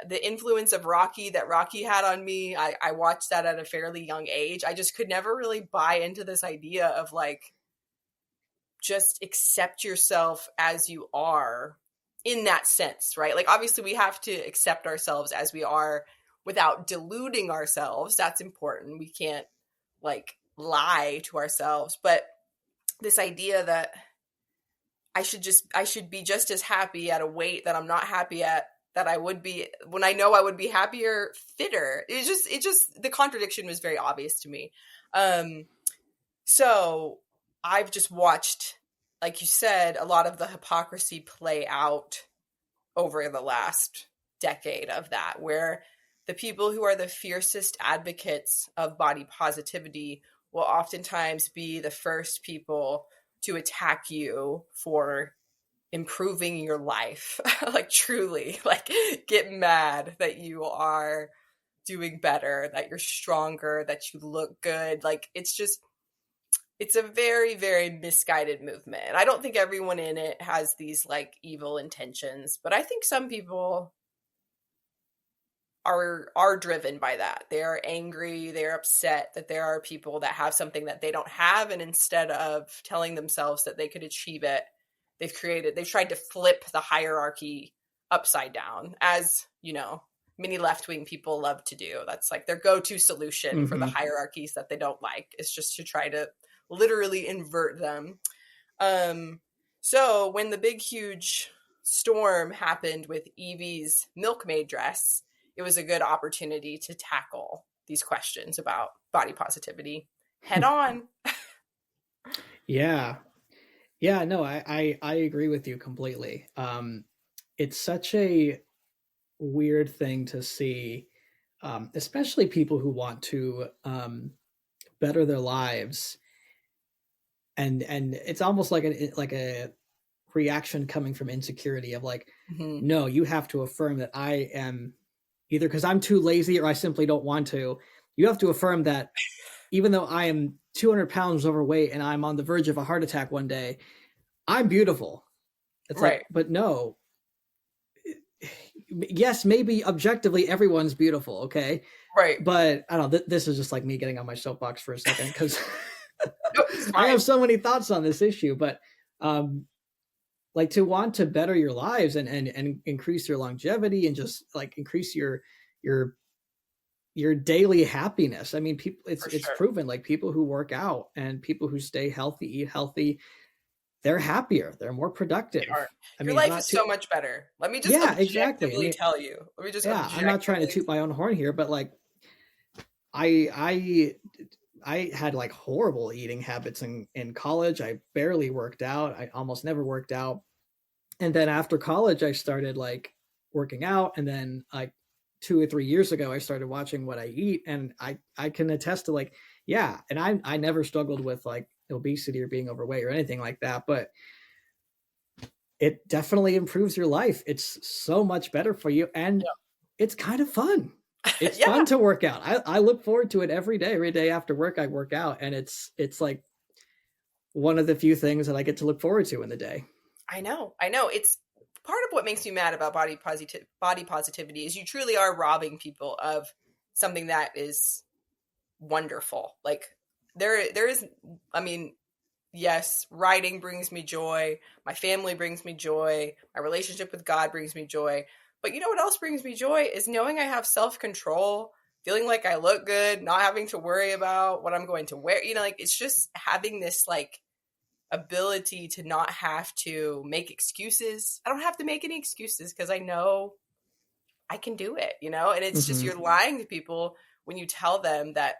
A: the influence of Rocky that Rocky had on me. I watched that at a fairly young age. I just could never really buy into this idea of like, just accept yourself as you are in that sense, right? Like, obviously we have to accept ourselves as we are without deluding ourselves. That's important. We can't like lie to ourselves. But this idea that I should be just as happy at a weight that I'm not happy at that I would be when I know I would be happier, fitter. It just the contradiction was very obvious to me. So I've just watched, like you said, a lot of the hypocrisy play out over the last decade of that, where the people who are the fiercest advocates of body positivity will oftentimes be the first people to attack you for improving your life. Like, truly, like, get mad that you are doing better, that you're stronger, that you look good. Like, it's a very, very misguided movement. And I don't think everyone in it has these like evil intentions, but I think some people are driven by that. They are angry, they're upset that there are people that have something that they don't have, and instead of telling themselves that they could achieve it, they've tried to flip the hierarchy upside down, as many left-wing people love to do. That's like their go-to solution for the hierarchies that they don't like, is just to try to literally invert them. So when the big huge storm happened with Evie's milkmaid dress, it was a good opportunity to tackle these questions about body positivity head on.
B: Yeah. Yeah, no, I agree with you completely. It's such a weird thing to see, especially people who want to better their lives, and it's almost like a reaction coming from insecurity of like,
A: Mm-hmm.
B: no, you have to affirm that I am either because I'm too lazy or I simply don't want to. You have to affirm that even though I am 200 pounds overweight and I'm on the verge of a heart attack one day, I'm beautiful. It's
A: Right.
B: like, but no, yes, maybe objectively everyone's beautiful, okay?
A: Right.
B: But I don't know, this is just like me getting on my soapbox for a second, because
A: No, it's
B: I have
A: fine.
B: so many thoughts on this issue. But like, to want to better your lives and increase your longevity and just like increase your your daily happiness. I mean, people,
A: For
B: it's
A: sure.
B: proven, like, people who work out and people who stay healthy, eat healthy, they're happier, they're more productive. I
A: Your
B: mean, I'm
A: life
B: not
A: is
B: too.
A: so much better. Let me just
B: Yeah, exactly. I
A: objectively
B: mean,
A: tell you. Let me just
B: yeah, I'm not trying to
A: objectively.
B: toot my own horn here, but like, I I had like horrible eating habits in college. I barely worked out. I almost never worked out. And then after college, I started like working out. And then like 2 or 3 years ago, I started watching what I eat, and I can attest to, like, yeah. And I never struggled with like obesity or being overweight or anything like that, but it definitely improves your life. It's so much better for you, and it's kind of fun. It's
A: Yeah,
B: fun to work out. I look forward to it every day. Every day after work, I work out, and it's like one of the few things that I get to look forward to in the day.
A: I know. I know. It's part of what makes me mad about body positivity is you truly are robbing people of something that is wonderful. Like there is, I mean, yes, writing brings me joy, my family brings me joy, my relationship with God brings me joy. But you know what else brings me joy is knowing I have self-control, feeling like I look good, not having to worry about what I'm going to wear. You know, like it's just having this like ability to not have to make excuses. I don't have to make any excuses because I know I can do it, you know? And it's just
B: Mm-hmm.
A: you're lying to people when you tell them that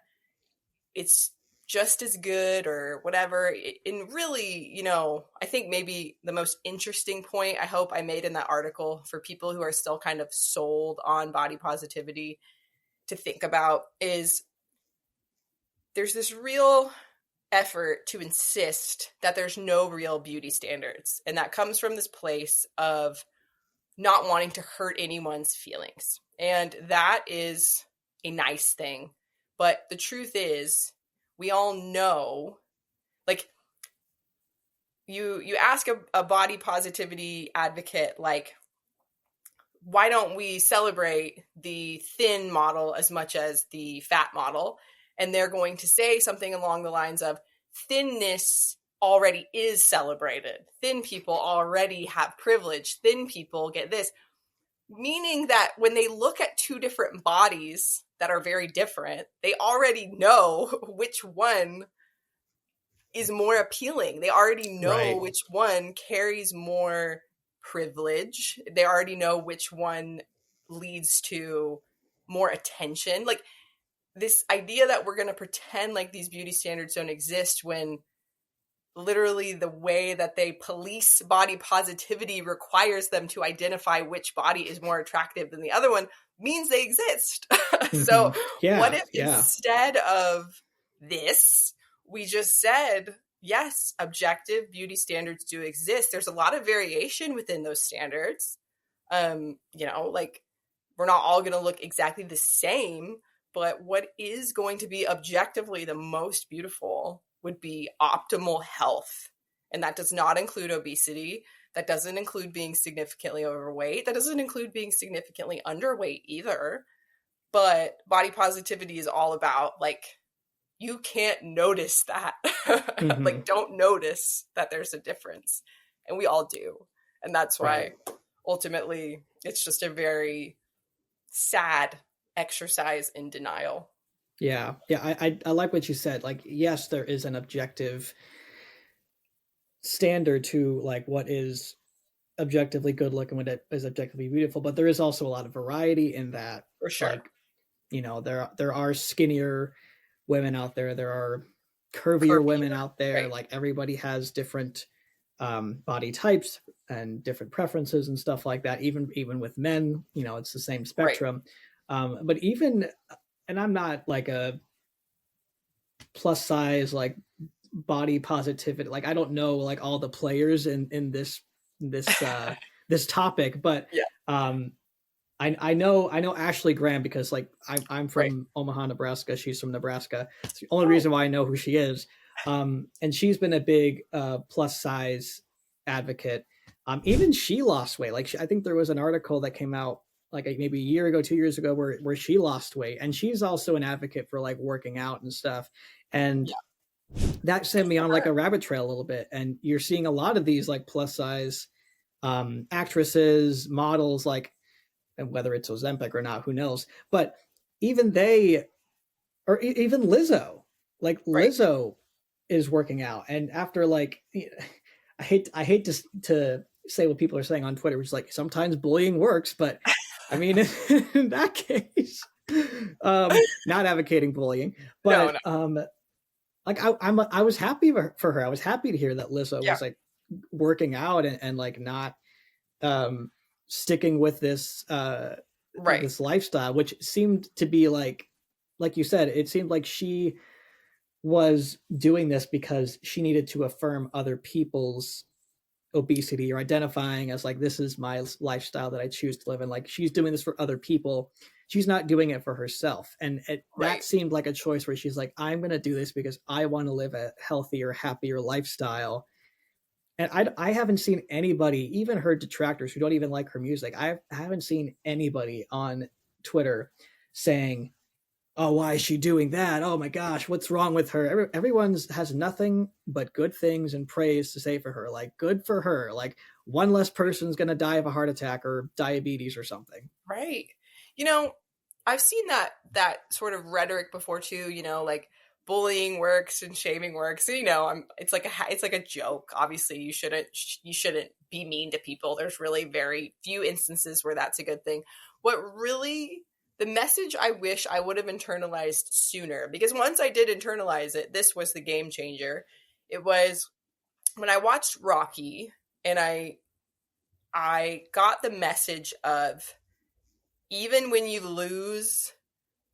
A: it's just as good or whatever. And really, you know, I think maybe the most interesting point I hope I made in that article for people who are still kind of sold on body positivity to think about is there's this real effort to insist that there's no real beauty standards. And that comes from this place of not wanting to hurt anyone's feelings. And that is a nice thing. But the truth is, we all know, like, you ask a body positivity advocate, like, why don't we celebrate the thin model as much as the fat model? And they're going to say something along the lines of thinness already is celebrated. Thin people already have privilege. Thin people get this. Meaning that when they look at two different bodies that are very different, they already know which one is more appealing. They already know
B: Right.
A: which one carries more privilege. They already know which one leads to more attention. Like this idea that we're going to pretend like these beauty standards don't exist when literally the way that they police body positivity requires them to identify which body is more attractive than the other one means they exist.
B: Mm-hmm.
A: So what
B: Yeah.
A: if
B: Yeah.
A: instead of this, we just said, yes, objective beauty standards do exist. There's a lot of variation within those standards. You know, like we're not all going to look exactly the same, but what is going to be objectively the most beautiful would be optimal health. And that does not include obesity. That doesn't include being significantly overweight. That doesn't include being significantly underweight either. But body positivity is all about like, you can't notice that.
B: Mm-hmm.
A: Like, don't notice that there's a difference. And we all do. And that's
B: Right.
A: why ultimately it's just a very sad exercise in denial.
B: Yeah. Yeah. I like what you said. Like, yes, there is an objective standard to like what is objectively good looking, what is objectively beautiful, but there is also a lot of variety in that.
A: For sure.
B: Like, you know, there are skinnier women out there, there are curvier women
A: Curvier.
B: out there.
A: Right.
B: Like, everybody has different body types and different preferences and stuff like that. Even with men, you know, it's the same
A: Right.
B: spectrum. But even, and I'm not like a plus size like body positivity, like I don't know like all the players in this this topic, but
A: Yeah.
B: um I know Ashley Graham because like I'm
A: Right.
B: from Omaha, Nebraska. She's from Nebraska. It's the only
A: Oh,
B: reason why I know who she is. And she's been a big plus size advocate. Even she lost weight. Like, I think there was an article that came out like maybe a year ago, 2 years ago, where she lost weight, and she's also an advocate for like working out and stuff. And
A: Yeah.
B: that sent me on like a rabbit trail a little bit. And you're seeing a lot of these like plus size actresses, models, like, and whether it's Ozempic or not, who knows? But even they, or even Lizzo, like
A: Right.
B: Lizzo is working out, and after like, I hate to say what people are saying on Twitter, which is like sometimes bullying works, but I mean, in that case, not advocating bullying,
A: No,
B: but
A: no.
B: like I was happy for her. I was happy to hear that Lizzo
A: Yeah.
B: was like working out and like not um sticking with
A: Right.
B: this lifestyle, which seemed to be like you said, it seemed like she was doing this because she needed to affirm other people's obesity, or identifying as like, this is my lifestyle that I choose to live in. Like, she's doing this for other people, she's not doing it for herself. And that
A: Right.
B: seemed like a choice where she's like, I'm going to do this because I want to live a healthier, happier lifestyle. And I haven't seen anybody, even her detractors who don't even like her music, I haven't seen anybody on Twitter saying, oh, why is she doing that? Oh my gosh, what's wrong with her? Everyone's has nothing but good things and praise to say for her. Like, good for her. Like, one less person's going to die of a heart attack or diabetes or something.
A: Right. You know, I've seen that sort of rhetoric before too, like bullying works and shaming works. And, it's like a joke. Obviously, you shouldn't be mean to people. There's really very few instances where that's a good thing. What really the message I wish I would have internalized sooner, because once I did internalize it, this was the game changer. It was when I watched Rocky, and I got the message of, even when you lose,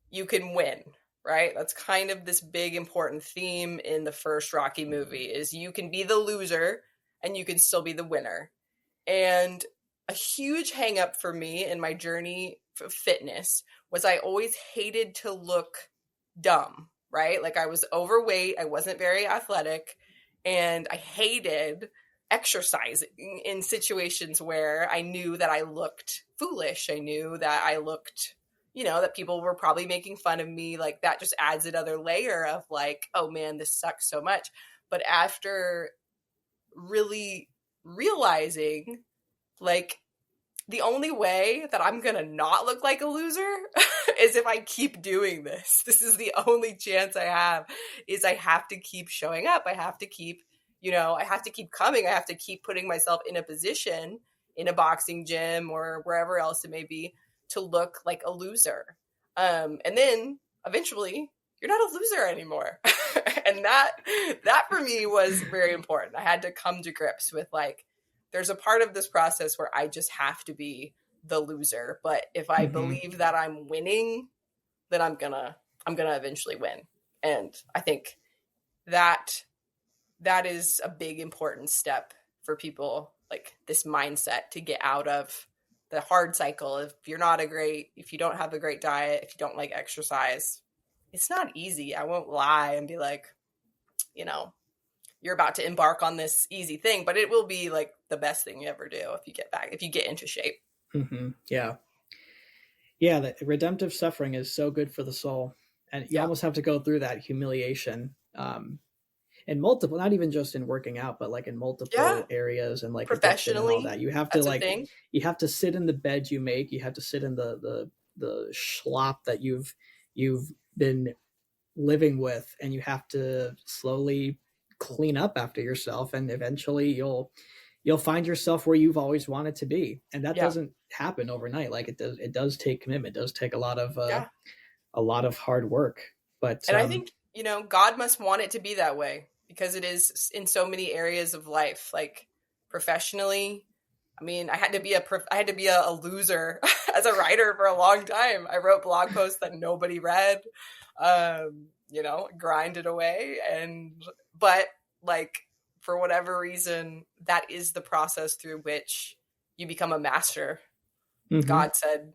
A: you can win, right? That's kind of this big important theme in the first Rocky movie, is you can be the loser and you can still be the winner. And a huge hang up for me in my journey of fitness was I always hated to look dumb, right? Like, I was overweight, I wasn't very athletic, and I hated exercising in situations where I knew that I looked foolish. I knew that I looked, that people were probably making fun of me. Like, that just adds another layer of like, oh man, this sucks so much. But after really realizing, like, the only way that I'm gonna not look like a loser is if I keep doing this. This is the only chance I have, is I have to keep showing up. I have to keep, I have to keep coming. I have to keep putting myself in a position in a boxing gym or wherever else it may be to look like a loser. And then eventually you're not a loser anymore. And that for me was very important. I had to come to grips with, like, there's a part of this process where I just have to be the loser. But if I believe that I'm winning, then I'm gonna eventually win. And I think that is a big important step for people, like this mindset, to get out of the hard cycle. If you don't have a great diet, if you don't like exercise, it's not easy. I won't lie and be like, you're about to embark on this easy thing, but it will be like the best thing you ever do if you get into shape.
B: Yeah. Yeah. The redemptive suffering is so good for the soul. And you
A: Yeah.
B: almost have to go through that humiliation. In multiple, not even just in working out, but like in multiple areas, and like addiction and all
A: Professionally,
B: that. You have to
A: that's a
B: like,
A: thing.
B: you have to sit in the bed you make. You have to sit in the schlop that you've been living with, and you have to slowly clean up after yourself, and eventually you'll find yourself where you've always wanted to be. And that
A: Yeah.
B: doesn't happen overnight. Like, it does take commitment. It does take
A: Yeah.
B: a lot of hard work. But
A: And I think, God must want it to be that way, because it is in so many areas of life. Like, professionally, I mean, I had to be a loser as a writer for a long time. I wrote blog posts that nobody read, grinded away. But like, for whatever reason, that is the process through which you become a master. God said,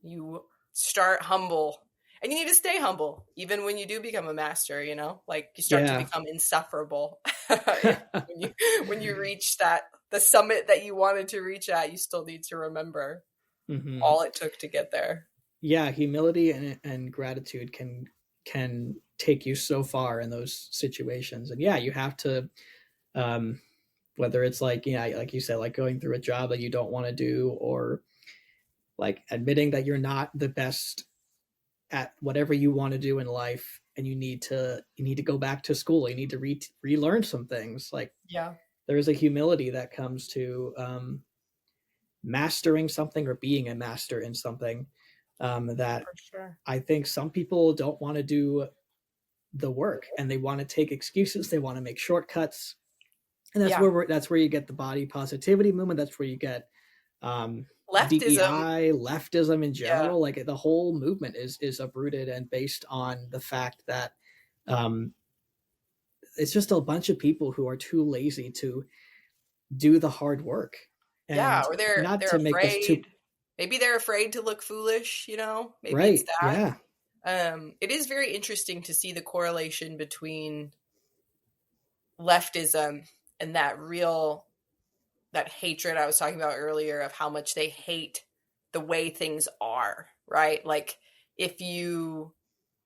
A: you start humble, and you need to stay humble even when you do become a master. Like, you start to become insufferable. when you reach the summit that you wanted to reach at, you still need to remember
B: Hmm.
A: all it took to get there.
B: Yeah, humility and gratitude can take you so far in those situations. And yeah, you have to, um, whether it's like, yeah, like you said, like going through a job that you don't want to do, or like admitting that you're not the best at whatever you want to do in life, and you need to go back to school, you need to relearn some things. Like
A: Yeah,
B: there is a humility that comes to mastering something or being a master in something, that
A: for sure.
B: I think some people don't want to do the work, and they want to take excuses, they want to make shortcuts. And
A: Yeah.
B: that's where you get the body positivity movement. That's where you get um,
A: Leftism.
B: DEI, leftism in
A: Yeah.
B: general. Like the whole movement is uprooted and based on the fact that um, it's just a bunch of people who are too lazy to do the hard work.
A: Yeah,
B: And
A: or
B: not
A: they're
B: to make this too
A: afraid. Maybe they're afraid to look foolish, Maybe it's
B: right.
A: that.
B: Yeah.
A: It is very interesting to see the correlation between leftism and that hatred I was talking about earlier of how much they hate the way things are, right? Like if you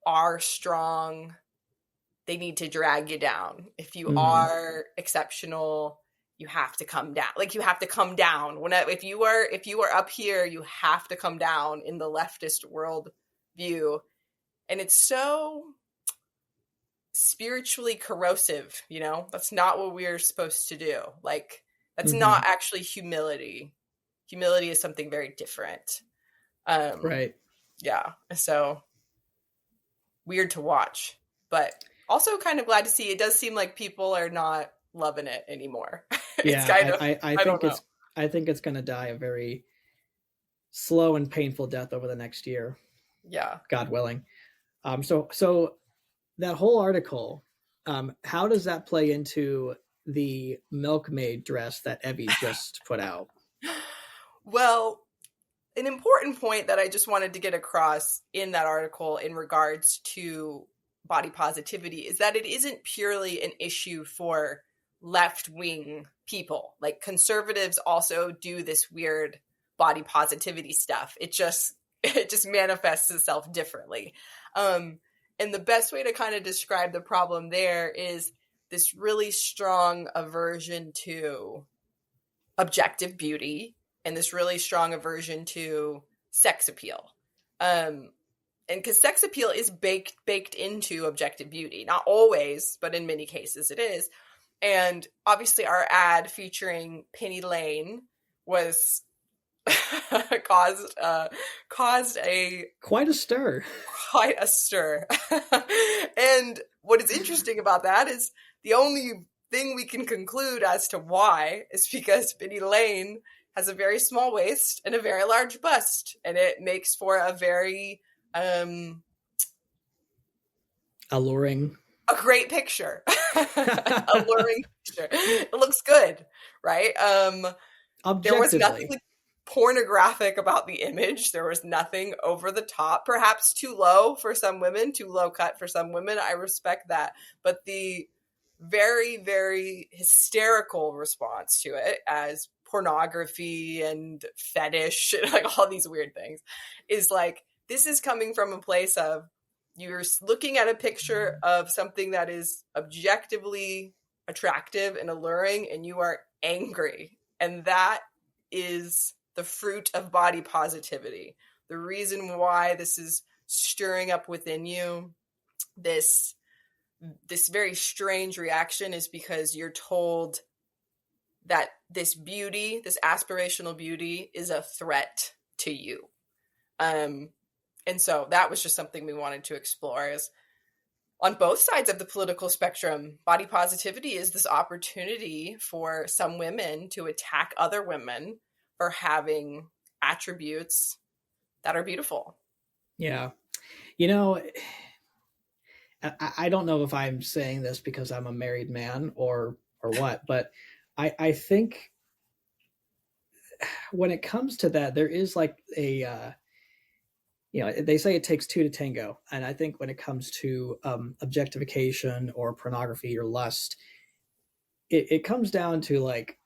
A: are strong, they need to drag you down. If you
B: Hmm.
A: are exceptional, you have to come down. Like you have to come down. If you are up here, you have to come down in the leftist world view. And it's so spiritually corrosive, That's not what we're supposed to do. Like that's
B: Hmm.
A: not actually humility. Humility is something very different. Um
B: Right.
A: yeah. So weird to watch, but also kind of glad to see. It does seem like people are not loving it anymore. It's
B: Yeah.
A: kind of,
B: I
A: I don't
B: think
A: know.
B: it's going to die a very slow and painful death over the next year,
A: Yeah.
B: God willing. So that whole article, how does that play into the milkmaid dress that Evie just put out?
A: Well, an important point that I just wanted to get across in that article in regards to body positivity is that it isn't purely an issue for left wing people. Like conservatives also do this weird body positivity stuff. It just manifests itself differently. Um, and the best way to kind of describe the problem there is this really strong aversion to objective beauty and this really strong aversion to sex appeal. And because sex appeal is baked into objective beauty, not always, but in many cases it is. And obviously, our ad featuring Penny Lane was caused a
B: Quite a stir.
A: quite a stir. And what is interesting about that is the only thing we can conclude as to why is because Penny Lane has a very small waist and a very large bust, and it makes for a very
B: Alluring.
A: a great picture, alluring picture. It looks good, right? There was nothing
B: Objectively.
A: like pornographic about the image. There was nothing over the top, perhaps too low for some women, too low cut for some women. I respect that. But the very, very hysterical response to it as pornography and fetish and like all these weird things is like, this is coming from a place of you're looking at a picture of something that is objectively attractive and alluring, and you are angry. And that is the fruit of body positivity. The reason why this is stirring up within you this very strange reaction is because you're told that this beauty, this aspirational beauty, is a threat to you. Um, and so that was just something we wanted to explore is on both sides of the political spectrum, body positivity is this opportunity for some women to attack other women for having attributes that are beautiful.
B: Yeah. You know, I don't know if I'm saying this because I'm a married man or what, but I think when it comes to that, there is like a they say it takes two to tango, and I think when it comes to objectification or pornography or lust, it comes down to like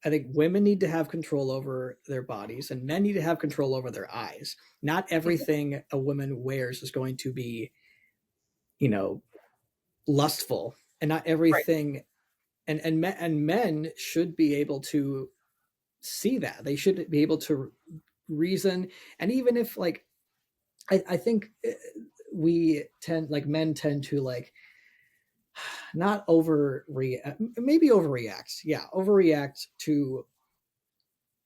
B: I think women need to have control over their bodies and men need to have control over their eyes. Not everything a woman wears is going to be, you know, lustful, and not
A: Right.
B: everything, and men should be able to see that. They should be able to reason. And even if like, I think we tend, like men tend to like not overreact, maybe overreact. Yeah, overreact to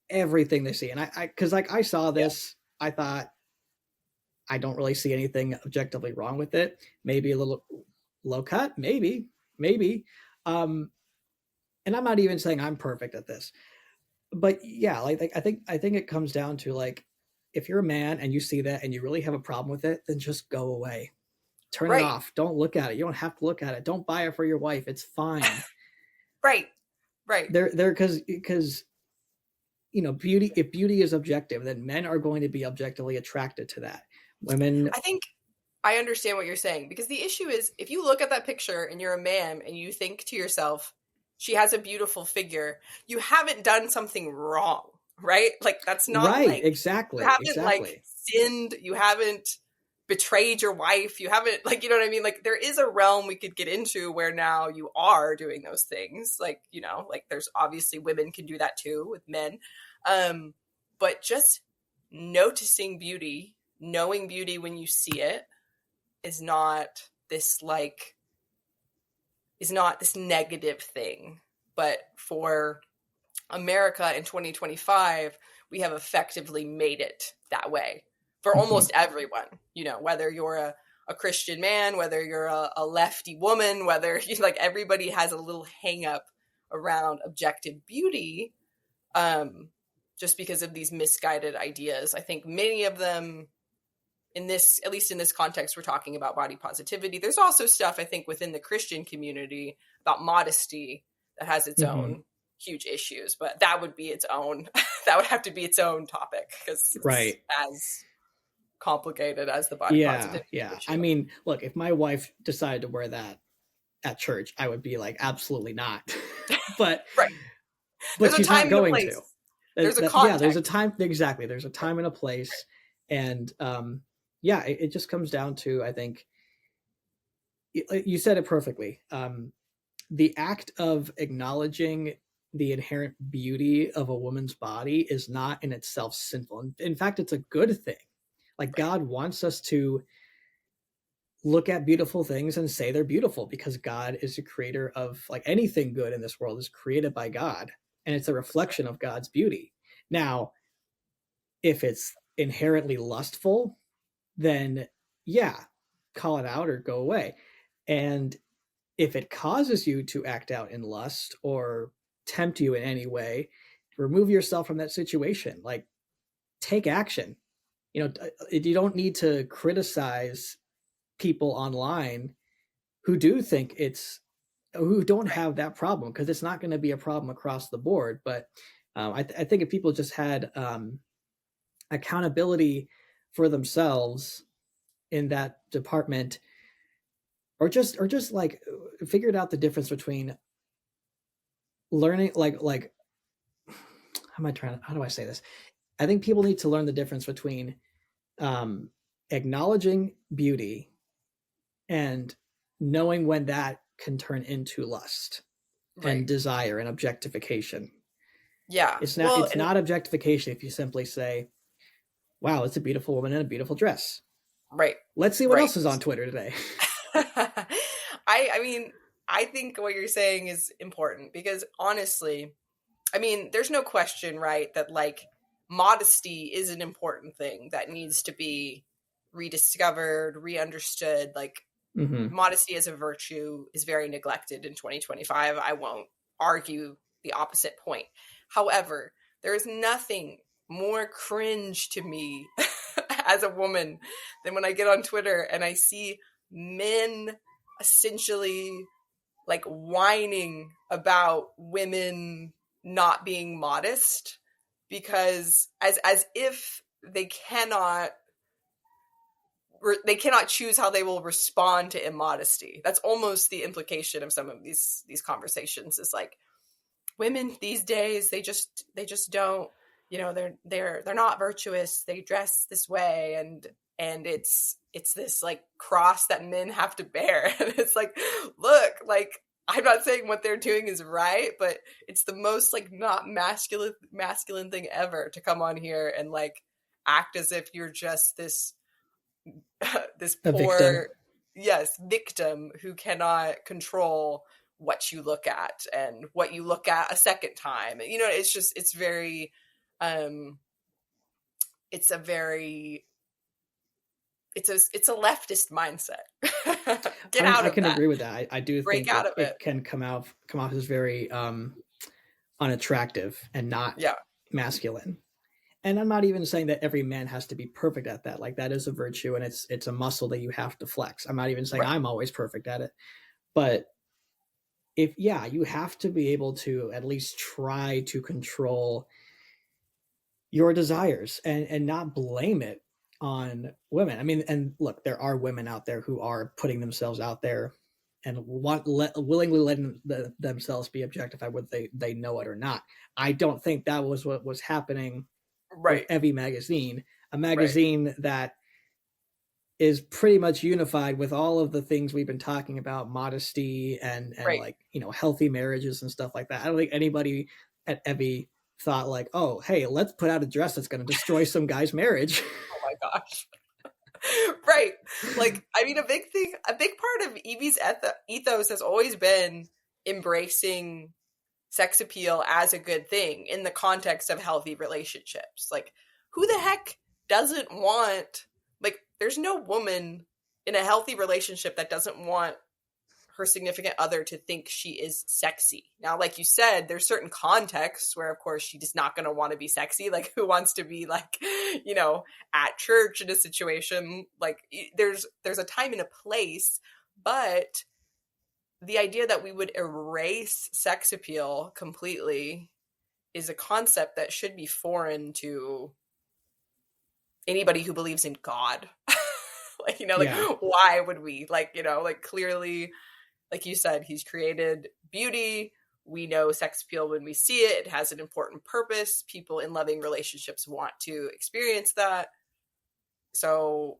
B: everything they see. And I because like I saw
A: Yeah.
B: this, I thought I don't really see anything objectively wrong with it. Maybe a little low cut, maybe. Um, and I'm not even saying I'm perfect at this, but yeah, I think it comes down to like, if you're a man and you see that and you really have a problem with it, then just go away. Turn it
A: Right.
B: off. Don't look at it. You don't have to look at it. Don't buy it for your wife. It's fine.
A: Right. Right.
B: They're because beauty, if beauty is objective, then men are going to be objectively attracted to that. Women,
A: I think I understand what you're saying, because the issue is, if you look at that picture and you're a man and you think to yourself, she has a beautiful figure, you haven't done something wrong, right? Like, that's not
B: right?
A: like, you
B: Exactly,
A: haven't like
B: exactly.
A: sinned, you haven't betrayed your wife, you haven't, like, you know what I mean? Like, there is a realm we could get into where now you are doing those things. Like, like there's obviously women can do that too with men. But just noticing beauty, knowing beauty when you see it, is not this like is not this negative thing. But for America in 2025, we have effectively made it that way for
B: Mhm.
A: almost everyone. Whether you're a Christian man, whether you're a lefty woman, whether like, everybody has a little hang up around objective beauty, just because of these misguided ideas. I think many of them, at least in this context, we're talking about body positivity. There's also stuff, I think, within the Christian community about modesty that has its
B: Mhm.
A: own huge issues, but that would be its own, that would have to be its own topic, because it's
B: Right.
A: as complicated as the body
B: Yeah,
A: positivity
B: yeah. I
A: issue.
B: mean, look, if my wife decided to wear that at church, I would be like, absolutely not. but
A: Right.
B: but
A: There's a
B: she's
A: time
B: not
A: and a
B: going
A: place.
B: to.
A: There's a
B: Yeah, there's a
A: context.
B: time, exactly. There's a time and a place, and yeah, it just comes down to, I think you said it perfectly. The act of acknowledging the inherent beauty of a woman's body is not in itself sinful. In fact, it's a good thing. Like,
A: Right.
B: God wants us to look at beautiful things and say they're beautiful, because God is the creator of, like, anything good in this world is created by God, and it's a reflection of God's beauty. Now, if it's inherently lustful, then yeah, call it out or go away. And if it causes you to act out in lust or tempt you in any way, remove yourself from that situation. Like, take action. You don't need to criticize people online who do think who don't
A: Right.
B: have that problem, because it's not going to be a problem across the board. But I think if people just had accountability for themselves in that department, or just like figured out the difference between learning, like how do I say this? I think people need to learn the difference between um, acknowledging beauty and knowing when that can turn into lust and
A: Right.
B: desire and objectification.
A: Yeah.
B: It's not
A: Well,
B: it's
A: and
B: not objectification if you simply say, "Wow, it's a beautiful woman in a beautiful dress."
A: right.
B: Let's see what
A: Right.
B: else is on Twitter today.
A: I mean, I think what you're saying is important, because honestly, I mean, there's no question, right, that like modesty is an important thing that needs to be rediscovered, re-understood. Like,
B: Mm-hmm.
A: modesty as a virtue is very neglected in 2025. I won't argue the opposite point. However, there is nothing more cringe to me as a woman than when I get on Twitter and I see men essentially like whining about women not being modest, because as if they cannot choose how they will respond to immodesty. That's almost the implication of some of these conversations, is like, women these days, they just don't, you know, they're not virtuous. They dress this way, and it's this like cross that men have to bear. And it's like, look, like, I'm not saying what they're doing is right, but it's the most like not masculine thing ever to come on here and like act as if you're just this this
B: A
A: poor
B: victim.
A: victim who cannot control what you look at and what you look at a second time. You know, it's just, it's very it's a very it's a leftist mindset. Get out
B: I
A: of
B: can
A: that.
B: agree with that. I do
A: Break
B: think
A: out of it.
B: it can come off as very unattractive and not
A: Yeah.
B: masculine. And I'm not even saying that every man has to be perfect at that. Like, that is a virtue, and it's a muscle that you have to flex. I'm not even saying
A: Right.
B: I'm always perfect at it. But if, yeah, you have to be able to at least try to control your desires and not blame it on women. I mean, and look, there are women out there who are putting themselves out there and willingly letting themselves be objectified, whether they know it or not. I don't think that was what was happening with
A: Right.
B: Evie magazine, a
A: Right.
B: magazine that is pretty much unified with all of the things we've been talking about, modesty and
A: Right.
B: like, you know, healthy marriages and stuff like that. I don't think anybody at Evie thought like, oh, hey, let's put out a dress that's going to destroy some guy's marriage.
A: Oh my gosh. Right. Like, I mean, a big part of Evie's ethos has always been embracing sex appeal as a good thing in the context of healthy relationships. Like, who the heck doesn't want, like, there's no woman in a healthy relationship that doesn't want her significant other to think she is sexy. Now, like you said, there's certain contexts where, of course, she is not going to want to be sexy. Like, who wants to be like, you know, at church in a situation? Like, there's a time and a place, but the idea that we would erase sex appeal completely is a concept that should be foreign to anybody who believes in God. Like, you know, like,
B: Yeah.
A: why would we? Like, you know, like, clearly, like you said, he's created beauty. We know sex appeal when we see it. It has an important purpose. People in loving relationships want to experience that. So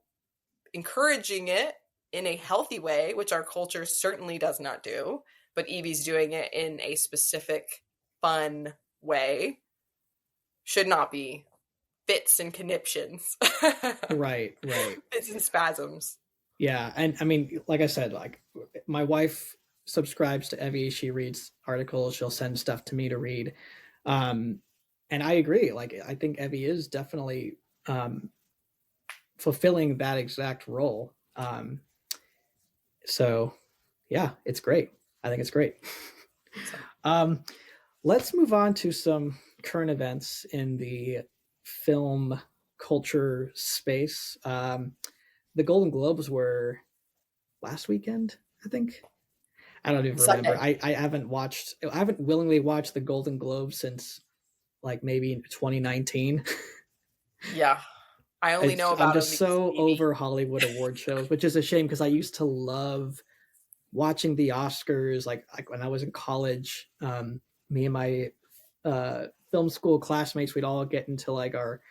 A: encouraging it in a healthy way, which our culture certainly does not do, but Evie's doing it in a specific, fun way, should not be fits and conniptions.
B: Right.
A: Fits and spasms.
B: Yeah. And I mean, like I said, like, my wife subscribes to Evie. She reads articles. She'll send stuff to me to read. Um, and I agree. Like, I think Evie is definitely fulfilling that exact role. So yeah, it's great. I think it's great. um, let's move on to some current events in the film culture space. The Golden Globes were last weekend, I think. I don't even remember.
A: Sunday.
B: I haven't willingly watched the Golden Globes since like maybe 2019.
A: Yeah. I only know
B: I'm
A: about him
B: just
A: because of
B: so
A: Evie.
B: over Hollywood award shows, which is a shame because I used to love watching the Oscars. Like when I was in college, me and my film school classmates, we'd all get into like our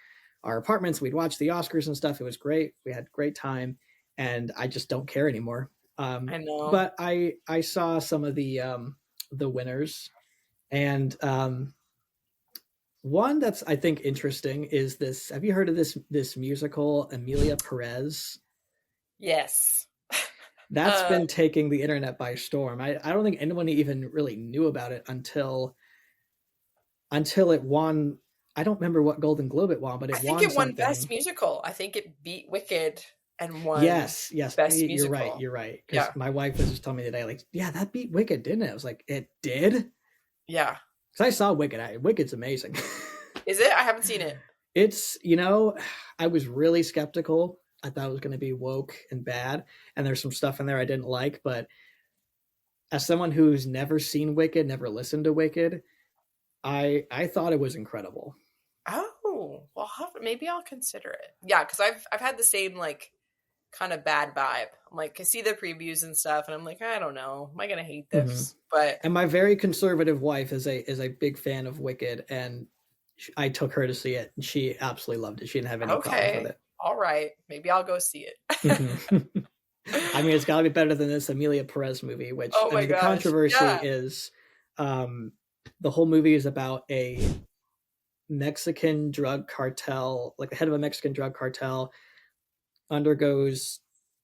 B: apartments. We'd watch the Oscars and stuff. It was great. We had a great time, and I just don't care anymore.
A: I know.
B: But I saw some of the winners, and one that's I think interesting is this. Have you heard of this musical Emilia Perez?
A: Yes.
B: That's been taking the internet by storm. I don't think anyone even really knew about it until it won. I don't remember what Golden Globe it won, but
A: I
B: it
A: think
B: won
A: it won Best
B: something.
A: Musical. I think it beat Wicked and won
B: Yes,
A: Best
B: you're right.
A: Musical.
B: You're right.
A: Yeah.
B: Because my wife was just telling me today, like, yeah, that beat Wicked, didn't it? I was like, it did?
A: Yeah.
B: Because I saw Wicked. Wicked's amazing.
A: Is it? I haven't seen it.
B: It's, I was really skeptical. I thought it was going to be woke and bad. And there's some stuff in there I didn't like. But as someone who's never seen Wicked, never listened to Wicked, I thought it was incredible.
A: Oh, well, maybe I'll consider it. Yeah, because I've had the same like kind of bad vibe. I'm like, I see the previews and stuff, and I'm like, I don't know, am I gonna hate
B: Mhm.
A: this? But
B: And my very conservative wife is a big fan of Wicked, and I took her to see it, and she absolutely loved it. She didn't have any problems with
A: okay,
B: it.
A: all right, maybe I'll go see it.
B: Mhm. I mean, it's got to be better than this Amelia Perez movie, which,
A: Oh
B: I
A: my
B: mean, the
A: gosh,
B: controversy
A: yeah,
B: is the whole movie is about a Mexican drug cartel, like the head of a Mexican drug cartel undergoes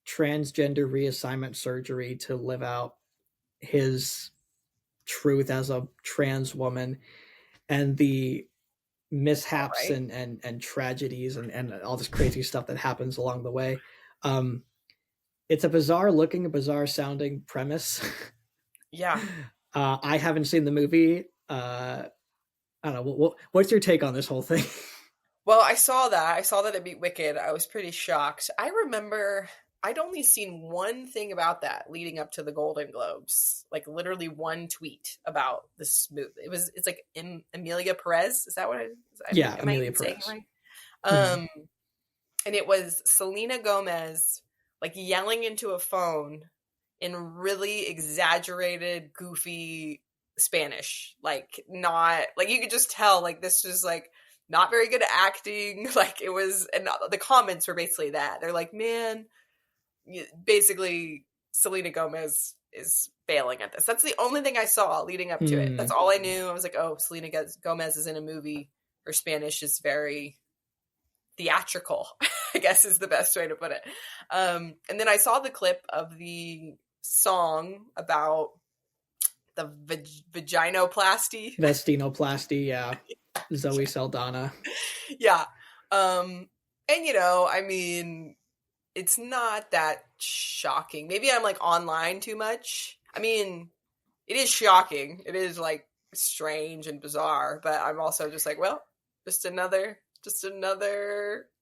B: transgender reassignment surgery to live out his truth as a trans woman, and the
A: all
B: mishaps
A: right,
B: and tragedies and all this crazy stuff that happens along the way. Um, it's a bizarre looking, bizarre sounding premise.
A: yeah.
B: I haven't seen the movie. I don't know. What's your take on this whole thing?
A: Well, I saw that. I saw that it beat Wicked. I was pretty shocked. I remember I'd only seen one thing about that leading up to the Golden Globes, like literally one tweet about this movie. It's like Amelia Perez. Is that what it is?
B: Yeah,
A: Am I
B: Amelia
A: even saying it
B: Perez.
A: right?
B: Mm-hmm.
A: Um, and it was Selena Gomez like yelling into a phone in really exaggerated, goofy Spanish. Like not like you could just tell like this was like not very good at acting. Like it was, and the comments were basically that they're like, man, basically Selena Gomez is failing at this. That's the only thing I saw leading up to it. That's all I knew. I was like, oh, Selena Gomez is in a movie. Her Spanish is very theatrical, I guess is the best way to put it. And then I saw the clip of the song about the vaginoplasty.
B: Vestinoplasty, yeah. Zoe Saldana.
A: Yeah. And I mean, it's not that shocking. Maybe I'm like online too much. I mean, it is shocking. It is like strange and bizarre, but I'm also just like, well, just another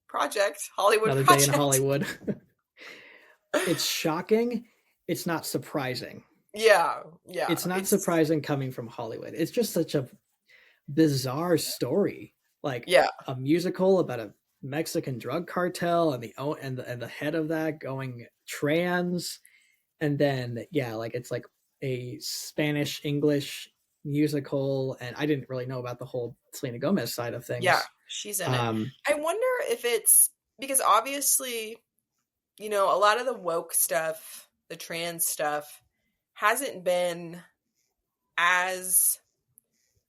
A: project, Hollywood
B: Another day in
A: project.
B: Hollywood. It's shocking. It's not surprising.
A: Yeah,
B: It's not surprising coming from Hollywood. It's just such a bizarre story. Like
A: yeah,
B: a musical about a Mexican drug cartel and the head of that going trans, and then yeah, like it's like a Spanish English musical, and I didn't really know about the whole Selena Gomez side of
A: yeah,
B: things.
A: she's in it. I wonder if it's because obviously, a lot of the woke stuff, the trans stuff, hasn't been as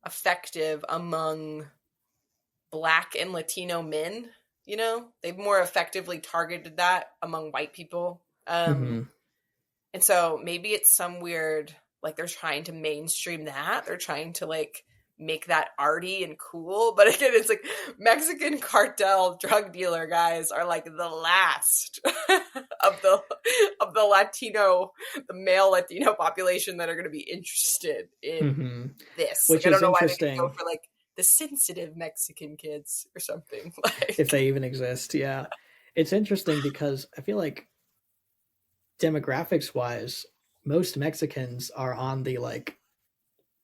A: effective among Black and Latino men. They've more effectively targeted that among white people.
B: Mm-hmm.
A: And so maybe it's some weird, like they're trying to mainstream that. They're trying to like make that arty and cool. But again, it's like Mexican cartel drug dealer guys are like the last of the Latino, the male Latino population that are going to be interested in this.
B: Which
A: like, I
B: is
A: don't know why they could
B: interesting.
A: go for like the sensitive Mexican kids or something. Like
B: if they even exist, yeah. It's interesting because I feel like demographics wise, most Mexicans are on the like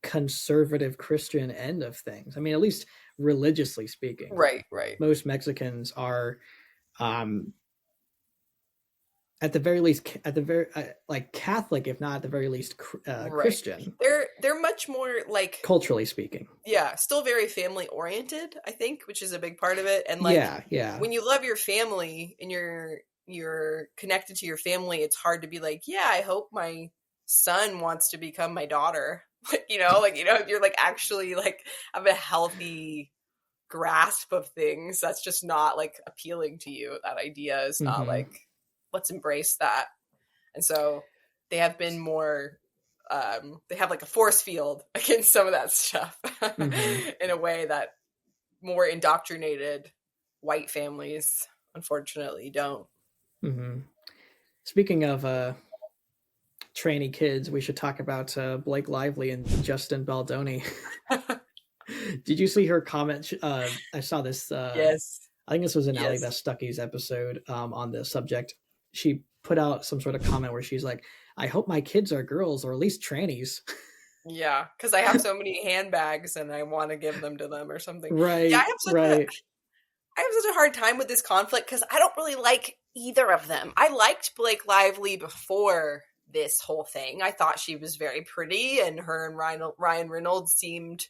B: conservative Christian end of things. I mean, at least religiously speaking.
A: right.
B: Most Mexicans are at the very least like Catholic, if not at the very least
A: Right.
B: Christian.
A: They're much more like
B: culturally speaking.
A: Yeah, still very family oriented, I think, which is a big part of it. And like
B: yeah.
A: when you love your family and you're connected to your family, it's hard to be like, yeah, I hope my son wants to become my daughter. If you're like actually like have a healthy grasp of things, that's just not like appealing to you. That idea is not like, let's embrace that. And so they have been more they have like a force field against some of that stuff in a way that more indoctrinated white families unfortunately don't.
B: Speaking of trainee kids, we should talk about Blake Lively and Justin Baldoni. Did you see her comment? I saw this.
A: Yes.
B: I think this was an Ally Best Stuckey's episode on this subject. She put out some sort of comment where she's like, I hope my kids are girls or at least trannies.
A: Yeah, because I have so many handbags and I want to give them to them or something.
B: Right.
A: Yeah, I have such a hard time with this conflict because I don't really like either of them. I liked Blake Lively before this whole thing. I thought she was very pretty, and her and Ryan Reynolds seemed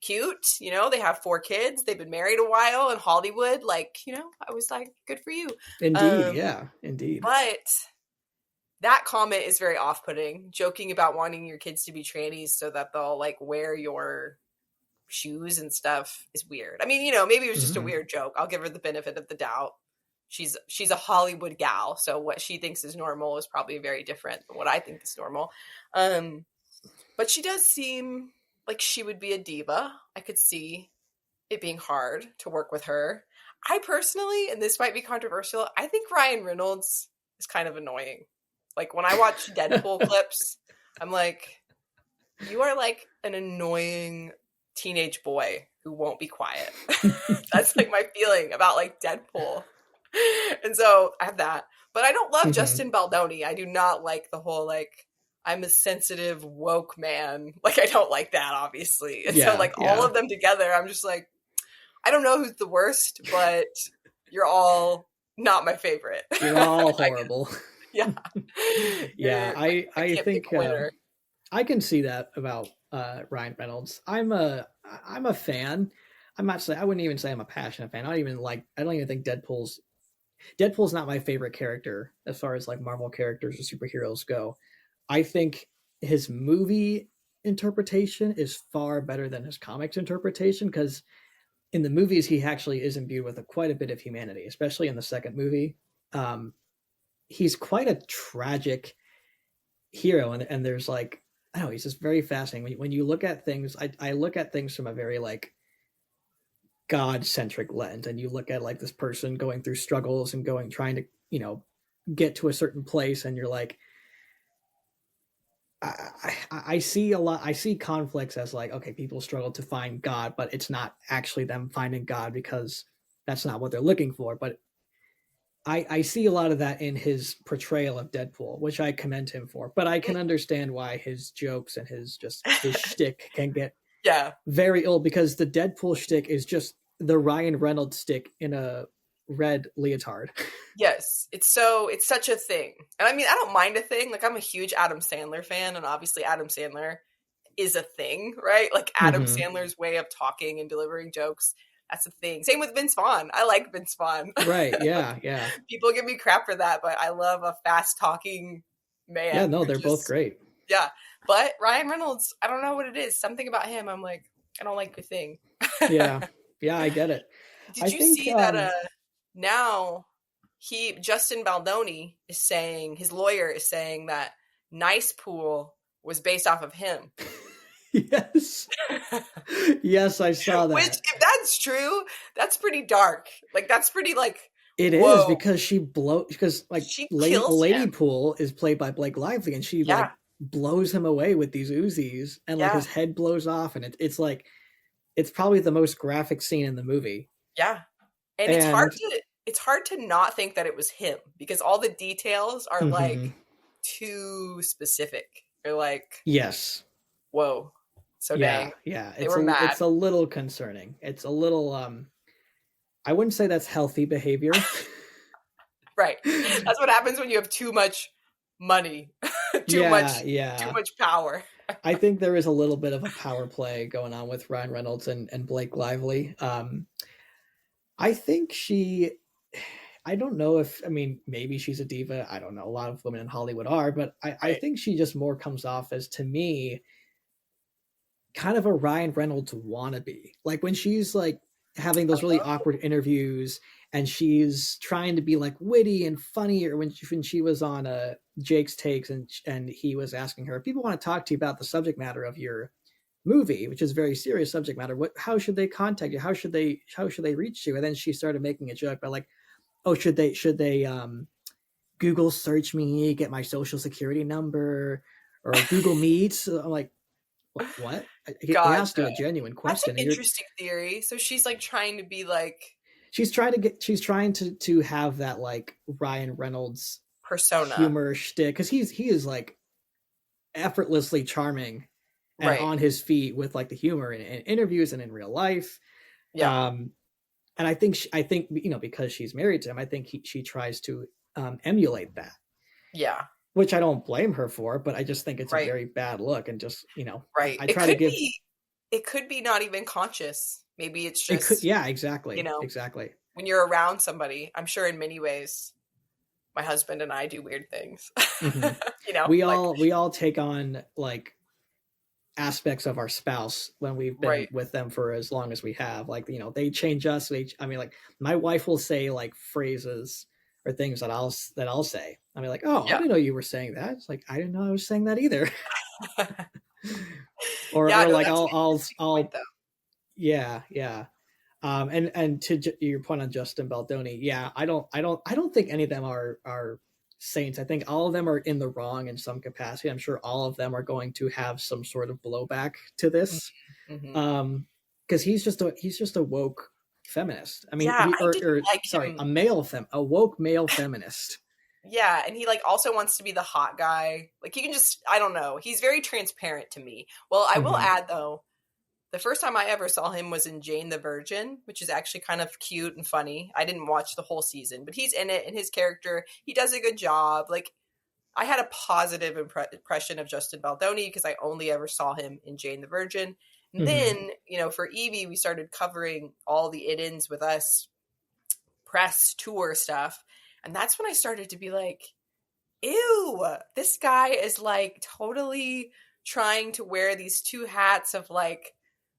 A: cute. You know, they have 4 kids. They've been married a while in Hollywood. Like, you know, I was like, good for you.
B: Indeed, yeah, indeed.
A: But that comment is very off-putting. Joking about wanting your kids to be trannies so that they'll like wear your shoes and stuff is weird. I mean, you know, maybe it was just a weird joke. I'll give her the benefit of the doubt. She's a Hollywood gal, so what she thinks is normal is probably very different than what I think is normal. But she does seem like she would be a diva. I could see it being hard to work with her. I personally, and this might be controversial, I think Ryan Reynolds is kind of annoying. Like, when I watch Deadpool clips, I'm like, you are like an annoying teenage boy who won't be quiet. That's like my feeling about like Deadpool. And so I have that. But I don't love Justin Baldoni. I do not like the whole like, I'm a sensitive woke man. Like, I don't like that, obviously. And so like all of them together, I'm just like, I don't know who's the worst, but you're all not my favorite.
B: You're all horrible.
A: Yeah.
B: Yeah, I think I can see that about Ryan Reynolds. I'm a fan. I'm not saying, I wouldn't even say I'm a passionate fan. I don't even think Deadpool's not my favorite character as far as like Marvel characters or superheroes go. I think his movie interpretation is far better than his comics interpretation, because in the movies he actually is imbued with quite a bit of humanity, especially in the second movie. He's quite a tragic hero, and there's like, I don't know, he's just very fascinating. When you look at things, I look at things from a very like God-centric lens, and you look at like this person going through struggles and trying to, you know, get to a certain place, and you're like, I see a lot. I see conflicts as like, okay, people struggle to find God, but it's not actually them finding God, because that's not what they're looking for. But I see a lot of that in his portrayal of Deadpool, which I commend him for. But I can understand why his jokes and his shtick can get very old, because the Deadpool shtick is just the Ryan Reynolds stick in a red leotard.
A: Yes, it's such a thing. And I mean, I don't mind a thing. Like, I'm a huge Adam Sandler fan, and obviously Adam Sandler is a thing, right? Like, Adam Sandler's way of talking and delivering jokes, that's a thing. Same with Vince Vaughn. I like Vince Vaughn.
B: Right, yeah.
A: People give me crap for that, but I love a fast-talking man.
B: Yeah, no, they're both great.
A: Yeah, but Ryan Reynolds, I don't know what it is. Something about him, I'm like, I don't like the thing.
B: Yeah, I get it.
A: Did you see that now Justin Baldoni is saying, his lawyer is saying that Nice Pool was based off of him.
B: Yes. Yes, I saw that.
A: Which, if that's true, that's pretty dark. Like, that's pretty like,
B: it
A: whoa.
B: is, because like Lady Pool is played by Blake Lively, and she like blows him away with these Uzis, and like his head blows off, and it's like, it's probably the most graphic scene in the movie.
A: Yeah. And it's hard to not think that it was him, because all the details are like too specific. They're like,
B: yes,
A: whoa. So dang.
B: Yeah.
A: It's
B: a little concerning. It's a little I wouldn't say that's healthy behavior.
A: Right. That's what happens when you have too much money. too much power.
B: I think there is a little bit of a power play going on with Ryan Reynolds and Blake Lively. I think I don't know if, I mean, maybe she's a diva. I don't know. A lot of women in Hollywood are, but I think she just more comes off as, to me, kind of a Ryan Reynolds wannabe. Like, when she's like having those really awkward interviews, and she's trying to be like witty and funny, or when she was on Jake's Takes, and he was asking her, people want to talk to you about the subject matter of your movie, which is very serious subject matter. How should they contact you? How should they reach you? And then she started making a joke by like, oh, should they Google search me, get my social security number, or Google Meet? I'm like, what? He asked her a genuine question.
A: That's an interesting theory. So she's like trying to be like,
B: she's trying to have that like Ryan Reynolds
A: persona,
B: humor shtick, because he is like effortlessly charming and on his feet with like the humor in interviews and in real life.
A: Yeah.
B: and I think because she's married to him, I think she tries to emulate that,
A: Yeah.
B: which I don't blame her for, but I just think it's a
A: Right.
B: very bad look, and just
A: Right.
B: I
A: It
B: try to
A: could
B: give
A: be. It could be not even conscious. Maybe it's
B: it could,
A: just,
B: yeah,
A: you
B: exactly,
A: know,
B: exactly.
A: when you're around somebody. I'm sure in many ways, my husband and I do weird things.
B: Hmm.
A: Like,
B: We all take on like aspects of our spouse when we've been
A: right.
B: with them for as long as we have. Like, they change us. I mean, like my wife will say like phrases or things that I'll say. I mean, like, oh, I
A: Yeah.
B: didn't know you were saying that. It's like I didn't know I was saying that either. or
A: Yeah,
B: or
A: no,
B: like
A: that's an interesting point
B: I'll
A: though.
B: yeah, yeah. And to your point on Justin Baldoni, yeah, I don't think any of them are saints. I think all of them are in the wrong in some capacity. I'm sure all of them are going to have some sort of blowback to this,
A: Mm-hmm.
B: because he's just a woke feminist. I mean,
A: Yeah, I didn't
B: or
A: like
B: sorry,
A: him.
B: a woke male feminist.
A: Yeah, and he like also wants to be the hot guy. Like you can just, I don't know. He's very transparent to me. Well, I will
B: Hmm.
A: add though, the first time I ever saw him was in Jane the Virgin, which is actually kind of cute and funny. I didn't watch the whole season, but he's in it, and his character, he does a good job. Like I had a positive impression of Justin Baldoni because I only ever saw him in Jane the Virgin. And
B: Hmm.
A: then, for Evie, we started covering all the it-ins with us press tour stuff. And that's when I started to be like, ew, this guy is like totally trying to wear these two hats of like,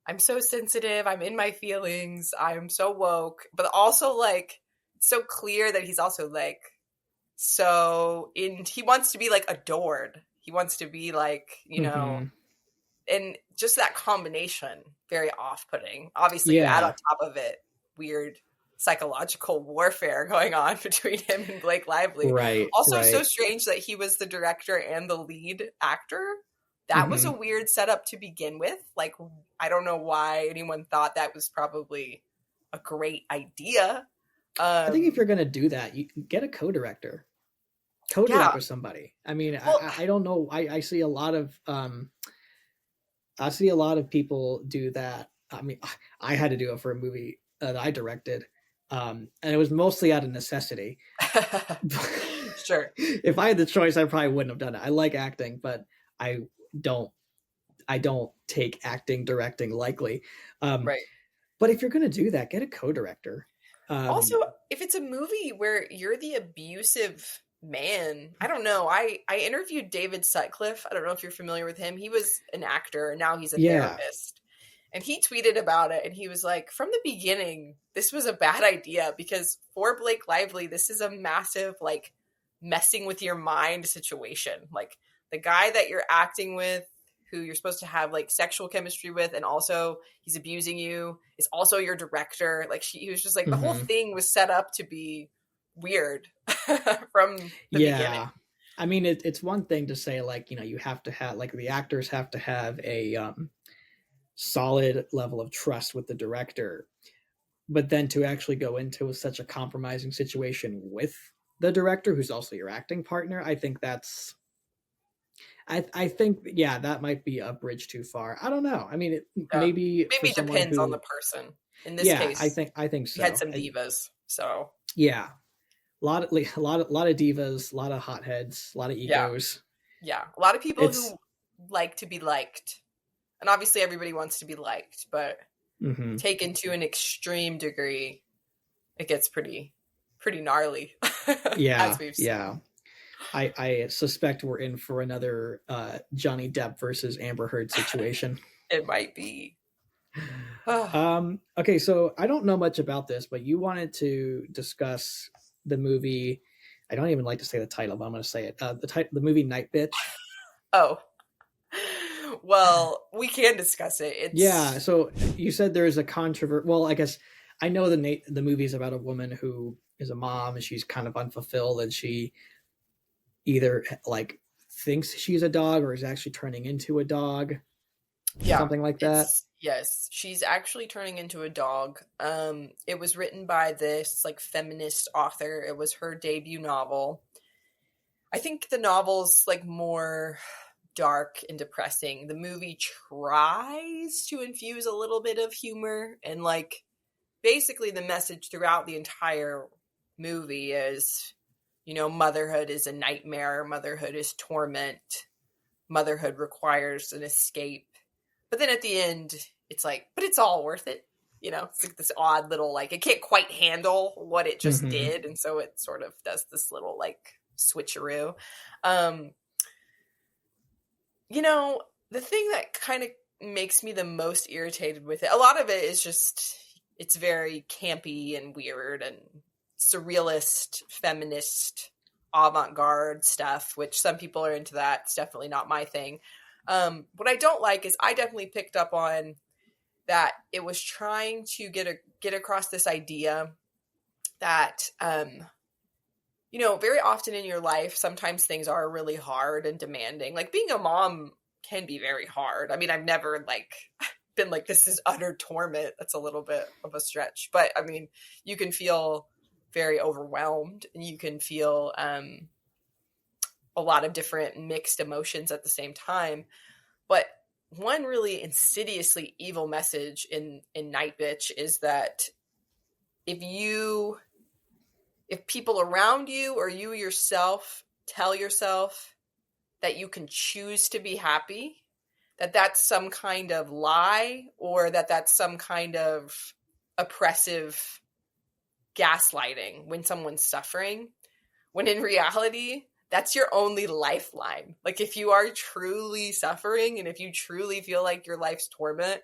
A: I'm so sensitive, I'm in my feelings, I'm so woke, but also like, it's so clear that he's also like, he wants to be like adored. He wants to be like,
B: Hmm.
A: and just that combination, very off putting. Obviously, you add on
B: Yeah.
A: top of it weird psychological warfare going on between him and Blake Lively.
B: Right.
A: Also, so
B: Right.
A: strange that he was the director and the lead actor. That was a
B: Hmm.
A: weird setup to begin with. Like, I don't know why anyone thought that was probably a great idea.
B: I think if
A: Um,
B: you're gonna do that, you get a co-director.
A: yeah.
B: Co-direct with somebody. I mean,
A: Well,
B: I don't know. I see a lot of people do that. I mean, I had to do it for a movie that I directed, and it was mostly out of necessity.
A: sure.
B: If I had the choice, I probably wouldn't have done it. I like acting, but I don't. I don't take acting directing lightly. Um,
A: Right.
B: but if you're going to do that, get a co-director.
A: Also,
B: Um,
A: if it's a movie where you're the abusive man, I don't know. I interviewed David Sutcliffe. I don't know if you're familiar with him. He was an actor and now he's a
B: yeah.
A: therapist. And he tweeted about it and he was like, from the beginning, this was a bad idea because for Blake Lively, this is a massive like messing with your mind situation. Like the guy that you're acting with, who you're supposed to have like sexual chemistry with, and also he's abusing you, is also your director. Like he was just like the whole
B: Hmm.
A: thing was set up to be weird from the beginning.
B: Yeah. I mean, it's one thing to say like you have to have like the actors have to have a solid level of trust with the director, but then to actually go into such a compromising situation with the director, who's also your acting partner, I think I think yeah, that might be a bridge too far. I don't know. I mean,
A: Yeah,
B: maybe for
A: maybe
B: someone
A: depends on the
B: who,
A: person. In this
B: yeah,
A: case,
B: I think
A: we had
B: so.
A: some divas, so
B: Yeah, a lot of divas, a lot of hotheads, a lot of
A: yeah,
B: egos.
A: yeah. A lot of people
B: It's
A: who like to be liked, and obviously everybody wants to be liked, but
B: mhm.
A: taken to an extreme degree, it gets pretty gnarly, as
B: Yeah,
A: we've seen.
B: yeah. I suspect we're in for another Johnny Depp versus Amber Heard situation.
A: It might be.
B: Okay, so I don't know much about this, but you wanted to discuss the movie. I don't even like to say the title, but I'm going to say it. The movie Night Bitch.
A: Oh, well, we can discuss it.
B: Yeah.
A: It's
B: So you said there is a controversy. Well, I guess I know the movie is about a woman who is a mom and she's kind of unfulfilled, and she either like thinks she's a dog or is actually turning into a dog,
A: yeah,
B: something like that.
A: it's yes. She's actually turning into a dog. It was written by this like feminist author. It was her debut novel. I think the novel's like more dark and depressing. The movie tries to infuse a little bit of humor and like basically the message throughout the entire movie is, motherhood is a nightmare. Motherhood is torment. Motherhood requires an escape. But then at the end, it's like, but it's all worth it. It's like this odd little, like, it can't quite handle what it just did. And so it sort of does this little, like, switcheroo. The thing that kind of makes me the most irritated with it, a lot of it is just, it's very campy and weird and surrealist, feminist, avant-garde stuff, which some people are into that. It's definitely not my thing. What I don't like is I definitely picked up on that it was trying to get across this idea that, very often in your life, sometimes things are really hard and demanding. Like, being a mom can be very hard. I mean, I've never, like, been like, this is utter torment. That's a little bit of a stretch. But, I mean, you can feel very overwhelmed, and you can feel a lot of different mixed emotions at the same time. But one really insidiously evil message in Night Bitch is that if people around you or you yourself tell yourself that you can choose to be happy, that's some kind of lie, or that's some kind of oppressive gaslighting when someone's suffering, when in reality, that's your only lifeline. Like, if you are truly suffering and if you truly feel like your life's torment,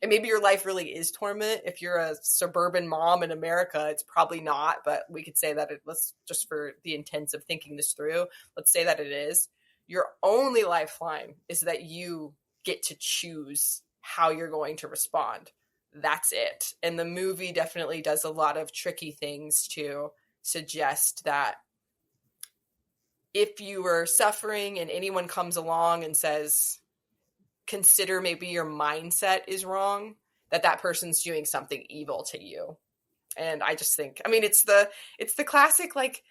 A: and maybe your life really is torment. If you're a suburban mom in America, it's probably not, but we could say that let's just, for the intents of thinking this through, let's say that it is. Your only lifeline is that you get to choose how you're going to respond. That's it. And the movie definitely does a lot of tricky things to suggest that if you were suffering and anyone comes along and says, consider maybe your mindset is wrong, that person's doing something evil to you. And I just think, I mean, it's the classic, like,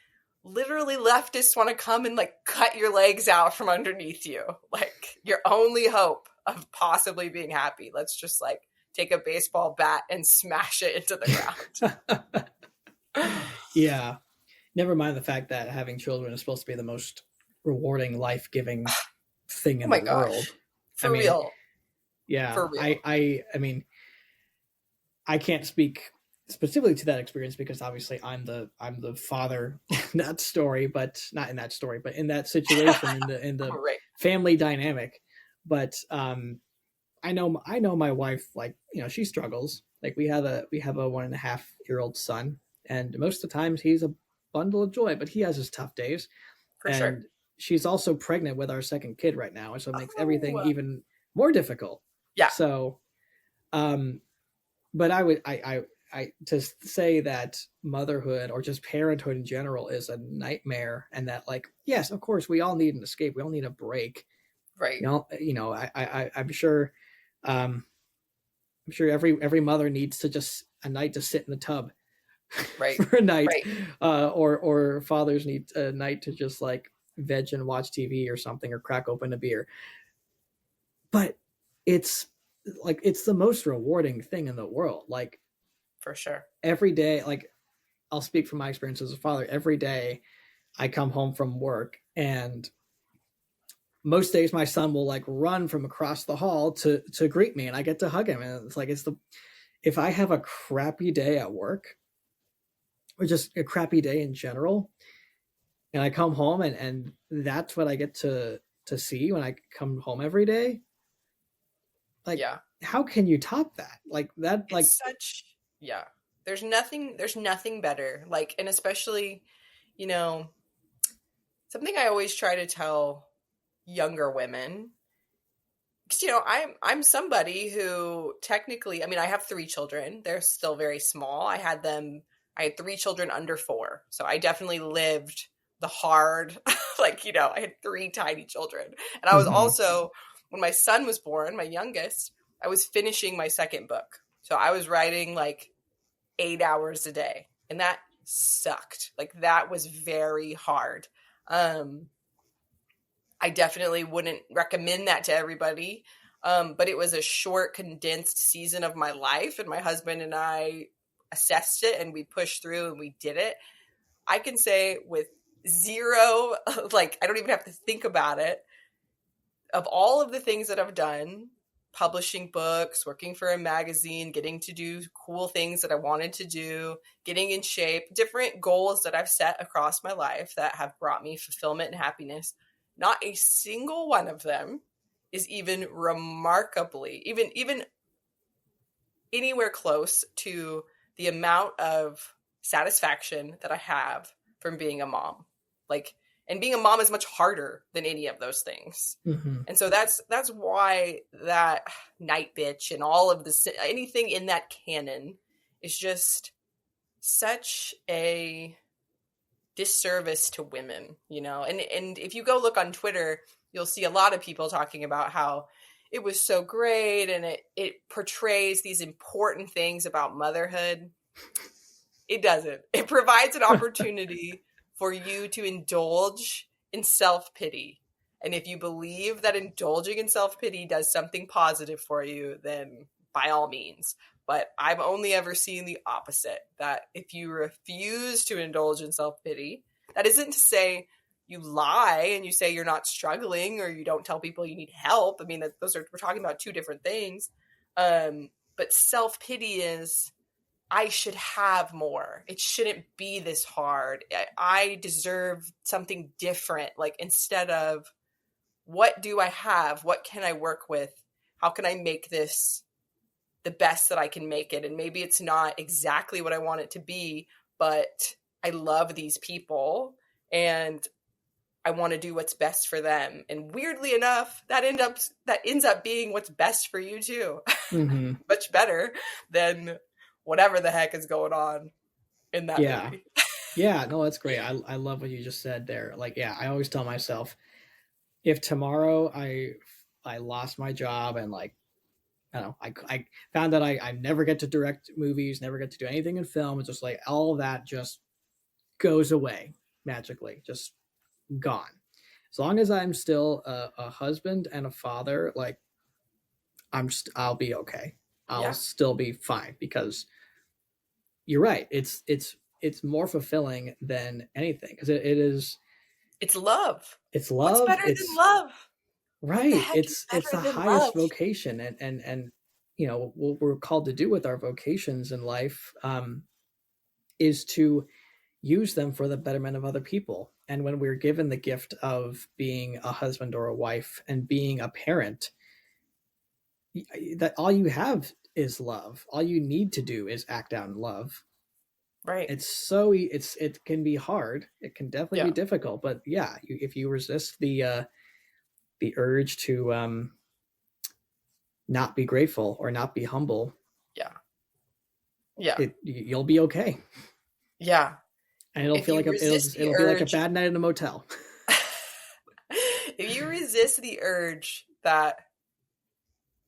A: literally leftists want to come and, like, cut your legs out from underneath you. Like, your only hope of possibly being happy. Let's just, like, take a baseball bat and smash it into the ground.
B: Yeah. Never mind the fact that having children is supposed to be the most rewarding, life-giving thing in the world.
A: For real.
B: Yeah.
A: For real.
B: I mean, I can't speak specifically to that experience because obviously I'm the father in that story, but not in that story, but in that situation, in the
A: right.
B: family dynamic. But I know my wife, like, she struggles. Like, we have a 1.5-year-old son, and most of the times he's a bundle of joy, but he has his tough days.
A: For sure.
B: She's also pregnant with our second kid right now, and so it makes everything even more difficult.
A: Yeah.
B: So, but I to say that motherhood or just parenthood in general is a nightmare, and that, like, yes, of course, we all need an escape. We all need a break.
A: Right.
B: I'm sure, every mother needs to just a night to sit in the tub.
A: Right.
B: For a night.
A: Right.
B: Or fathers need a night to just, like, veg and watch TV or something, or crack open a beer. But it's the most rewarding thing in the world. Like,
A: for sure.
B: Every day, like, I'll speak from my experience as a father. Every day I come home from work, and most days my son will, like, run from across the hall to greet me, and I get to hug him. And it's like, if I have a crappy day at work, or just a crappy day in general, and I come home and that's what I get to see when I come home every day. Like, yeah. How can you top that? Like that, it's like
A: such, yeah. There's nothing better. Like, and especially, something I always try to tell younger women, because, I'm somebody who technically, I mean, I have 3 children. They're still very small. I had 3 children under 4. So I definitely lived the hard, like, I had 3 tiny children. And I was also, when my son was born, my youngest, I was finishing my second book. So I was writing, like, 8 hours a day. And that sucked. Like, that was very hard. I definitely wouldn't recommend that to everybody. But it was a short, condensed season of my life. And my husband and I assessed it and we pushed through and we did it. I can say with zero, like, I don't even have to think about it. Of all of the things that I've done, publishing books, working for a magazine, getting to do cool things that I wanted to do, getting in shape, different goals that I've set across my life that have brought me fulfillment and happiness, not a single one of them is even remarkably, even anywhere close to the amount of satisfaction that I have from being a mom. Like, and being a mom is much harder than any of those things.
B: Mm-hmm.
A: And so that's why that Night Bitch and all of this, anything in that canon is just such a disservice to women, you know? And if you go look on Twitter, you'll see a lot of people talking about how it was so great and it portrays these important things about motherhood. It doesn't. It provides an opportunity for you to indulge in self-pity. And if you believe that indulging in self-pity does something positive for you, then by all means. But I've only ever seen the opposite, that if you refuse to indulge in self-pity, that isn't to say you lie and you say you're not struggling or you don't tell people you need help. I mean, we're talking about two different things. But self-pity is, I should have more. It shouldn't be this hard. I deserve something different. Like, instead of, what do I have? What can I work with? How can I make this the best that I can make it? And maybe it's not exactly what I want it to be, but I love these people and I want to do what's best for them. And weirdly enough, that ends up being what's best for you too.
B: Mm-hmm.
A: Much better than whatever the heck is going on in that movie.
B: Yeah, no, that's great. I love what you just said there. Like, yeah, I always tell myself, if tomorrow I lost my job and, like, I don't know, I found that I never get to direct movies, never get to do anything in film, it's just like all that just goes away magically, just gone. As long as I'm still a husband and a father, like, I'll be okay. I'll still be fine, because you're right. It's more fulfilling than anything, because
A: it's love.
B: It's love.
A: What's better than love?
B: Right. It's the highest vocation, and you know what we're called to do with our vocations in life is to use them for the betterment of other people. And when we're given the gift of being a husband or a wife and being a parent, that all you have is love. All you need to do is act out in love.
A: Right.
B: It can be hard. It can definitely be difficult, but yeah, if you resist the urge to not be grateful or not be humble, you'll be okay.
A: Yeah.
B: And it'll feel like a bad night in a motel.
A: If you resist the urge that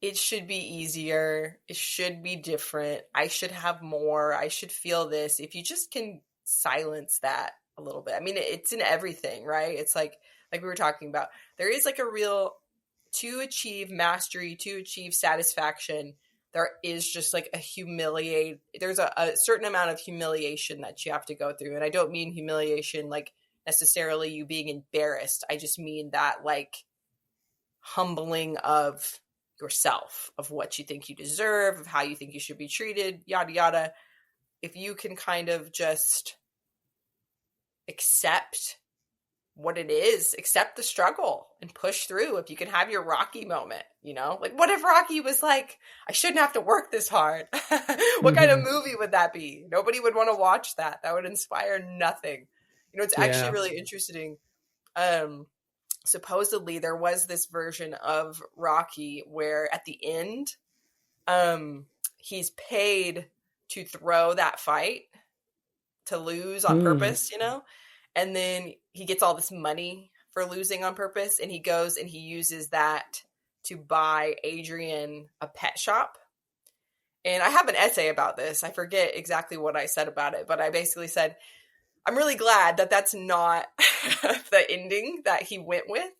A: it should be easier, it should be different, I should have more, I should feel this, if you just can silence that a little bit. I mean, it's in everything, right? It's like we were talking about, there is like a real, to achieve mastery, to achieve satisfaction, there is just like there's a certain amount of humiliation that you have to go through. And I don't mean humiliation like necessarily you being embarrassed. I just mean that, like, humbling of yourself, of what you think you deserve, of how you think you should be treated, yada, yada. If you can kind of just accept what it is, accept the struggle and push through. If you can have your Rocky moment, you know, like, what if Rocky was like, I shouldn't have to work this hard? What kind of movie would that be? Nobody would want to watch that. That would inspire nothing. You know, it's actually really interesting. Supposedly there was this version of Rocky where at the end, he's paid to throw that fight, to lose on purpose, you know? And then he gets all this money for losing on purpose, and he goes and he uses that to buy Adrian a pet shop. And I have an essay about this. I forget exactly what I said about it, but I basically said, I'm really glad that that's not the ending that he went with,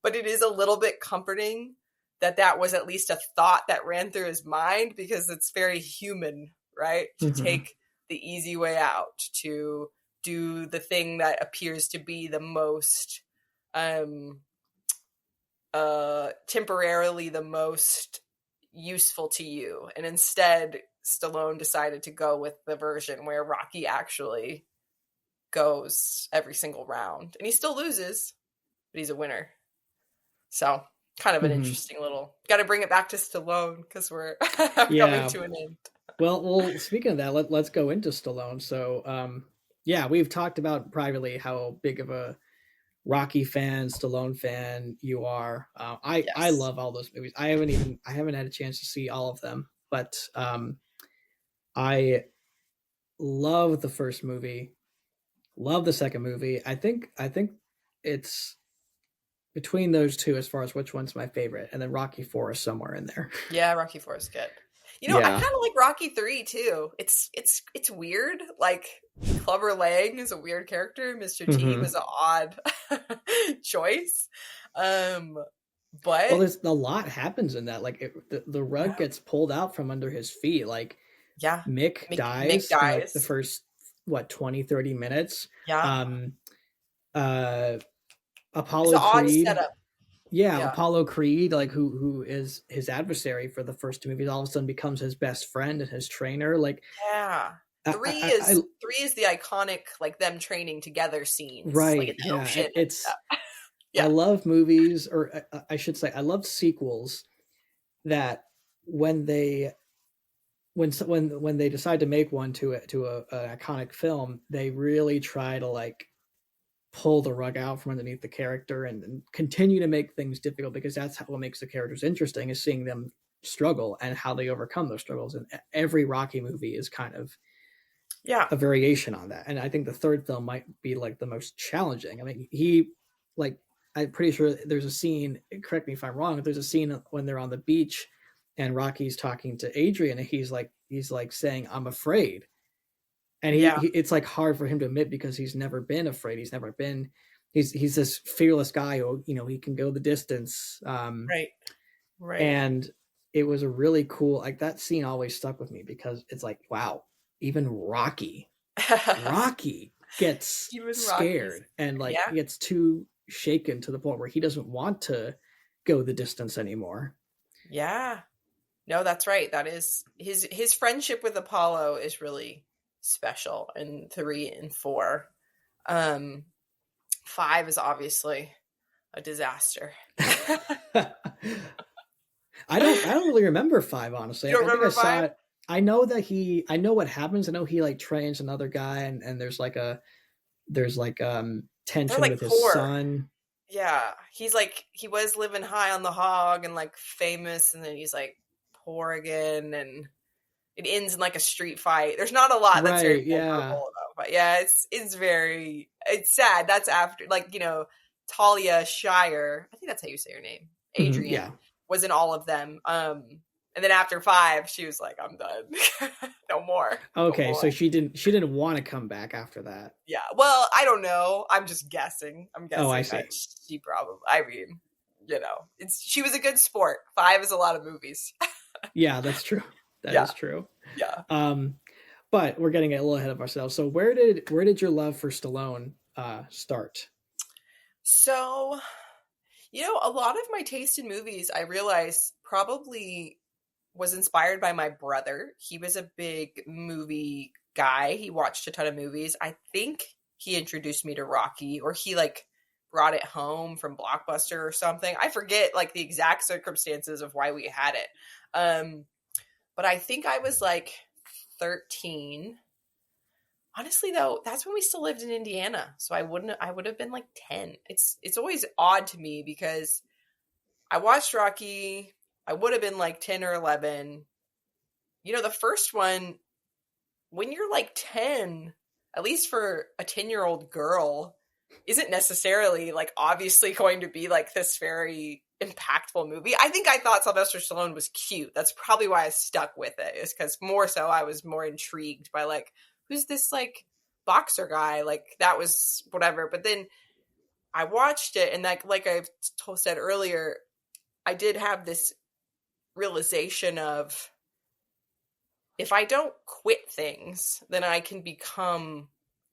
A: but it is a little bit comforting that that was at least a thought that ran through his mind, because it's very human, right? To
B: Mm-hmm.
A: take the easy way out, to do the thing that appears to be the most temporarily the most useful to you. And instead, Stallone decided to go with the version where Rocky actually goes every single round. And he still loses, but he's a winner. So, kind of an
B: Mm-hmm.
A: interesting little... Got to bring it back to Stallone because we're coming to an end.
B: Well, speaking of that, let's go into Stallone. So, yeah, we've talked about privately how big of a Rocky fan, Stallone fan you are. I
A: Yes.
B: love all those movies. I haven't had a chance to see all of them, but I love the first movie. Love the second movie. I think it's between those two as far as which one's my favorite, and then Rocky 4 is somewhere in there.
A: Yeah, Rocky 4 is good. You know, I
B: Yeah.
A: kind of like Rocky 3 too. It's weird. Like Clubber Lang is a weird character. Mr. T
B: Mm-hmm.
A: was an odd choice.
B: Well,
A: But
B: there's a lot happens in that. Like the rug
A: yeah,
B: gets pulled out from under his feet. Like
A: yeah.
B: Mick
A: Mick
B: dies in like the
A: dies.
B: first what 20-30 minutes.
A: Yeah.
B: Um, uh,
A: It's an
B: Apollo
A: odd
B: Creed,
A: setup.
B: yeah,
A: Yeah.
B: Apollo Creed, like who is his adversary for the first two movies, all of a sudden becomes his best friend and his trainer. Like
A: Yeah. Three
B: I
A: is the iconic like them training together scenes, like in
B: right,
A: the
B: yeah,
A: ocean and
B: it's
A: stuff.
B: I
A: Yeah.
B: love movies, or I should say, I love sequels that when they when they decide to make one to an iconic film, they really try to like pull the rug out from underneath the character and continue to make things difficult, because that's what makes the characters interesting, is seeing them struggle and how they overcome those struggles. And every Rocky movie is kind of
A: Yeah.
B: a variation on that. And I think the third film might be like the most challenging. I mean, he like I'm pretty sure there's a scene, correct me if I'm wrong, but there's a scene when they're on the beach and Rocky's talking to Adrian, and he's like saying, I'm afraid. And
A: Yeah.
B: it's like hard for him to admit, because he's never been afraid. He's this fearless guy who, he can go the distance.
A: Right. Right.
B: And it was a really cool, like, that scene always stuck with me, because it's like, wow, even Rocky gets
A: Even Rocky's.
B: scared and like
A: Yeah.
B: gets too shaken to the point where he doesn't want to go the distance anymore.
A: Yeah. No, that's right. That is his friendship with Apollo is really special in 3 and 4. 5 is obviously a disaster.
B: I don't really remember 5, honestly.
A: You don't
B: I think
A: remember
B: I saw
A: 5?
B: it. I know what happens. I know he like trains another guy, and there's like
A: They're
B: tension
A: like
B: with his
A: poor.
B: son.
A: Yeah. He's like he was living high on the hog and like famous, and then he's like poor again, and it ends in like a street fight. There's not a lot that's very
B: Right, yeah.
A: memorable about, but yeah, it's sad. That's after, like, Talia Shire, I think that's how you say her name.
B: Mhm,
A: Adrian
B: yeah.
A: was in all of them. And then after 5, she was like, I'm done. No more. No
B: Okay,
A: more.
B: so she didn't want to come back after that.
A: Yeah. Well, I don't know. I'm just guessing. I'm
B: Oh, I
A: guessing
B: see.
A: that she probably, I mean, she was a good sport. 5 is a lot of movies.
B: Yeah, that's true. That
A: Yeah.
B: is true.
A: Yeah.
B: But we're getting a little ahead of ourselves. So where did your love for Stallone start?
A: So, a lot of my taste in movies, I realize, probably was inspired by my brother. He was a big movie guy. He watched a ton of movies. I think he introduced me to Rocky, or he like brought it home from Blockbuster or something. I forget like the exact circumstances of why we had it. But I think I was like 13. Honestly though, that's when we still lived in Indiana. So I would have been like 10. It's always odd to me because I watched Rocky. I would have been like 10 or 11. The first one, when you're like 10, at least for a 10-year-old girl, isn't necessarily like obviously going to be like this very impactful movie. I think I thought Sylvester Stallone was cute. That's probably why I stuck with it, is because more so I was more intrigued by like, who's this like boxer guy? Like that was whatever. But then I watched it, and like I've said earlier, I did have this realization of if I don't quit things, then I can become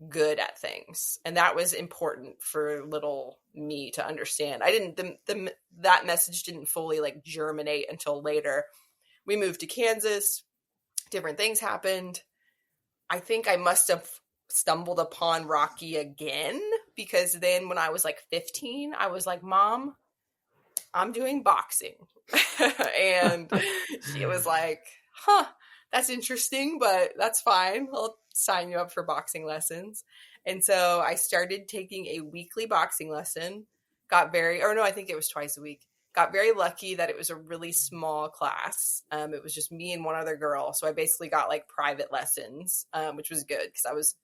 A: good at things. And that was important for little me to understand. I didn't, that message didn't fully like germinate until later. We moved to Kansas, different things happened. I think I must have stumbled upon Rocky again, because then when I was like 15, I was like, Mom, I'm doing boxing. And she was like, huh, that's interesting, but that's fine. I'll sign you up for boxing lessons. And so I started taking a weekly boxing lesson, I think it was twice a week. Got very lucky that it was a really small class. It was just me and one other girl. So I basically got like private lessons, which was good because I was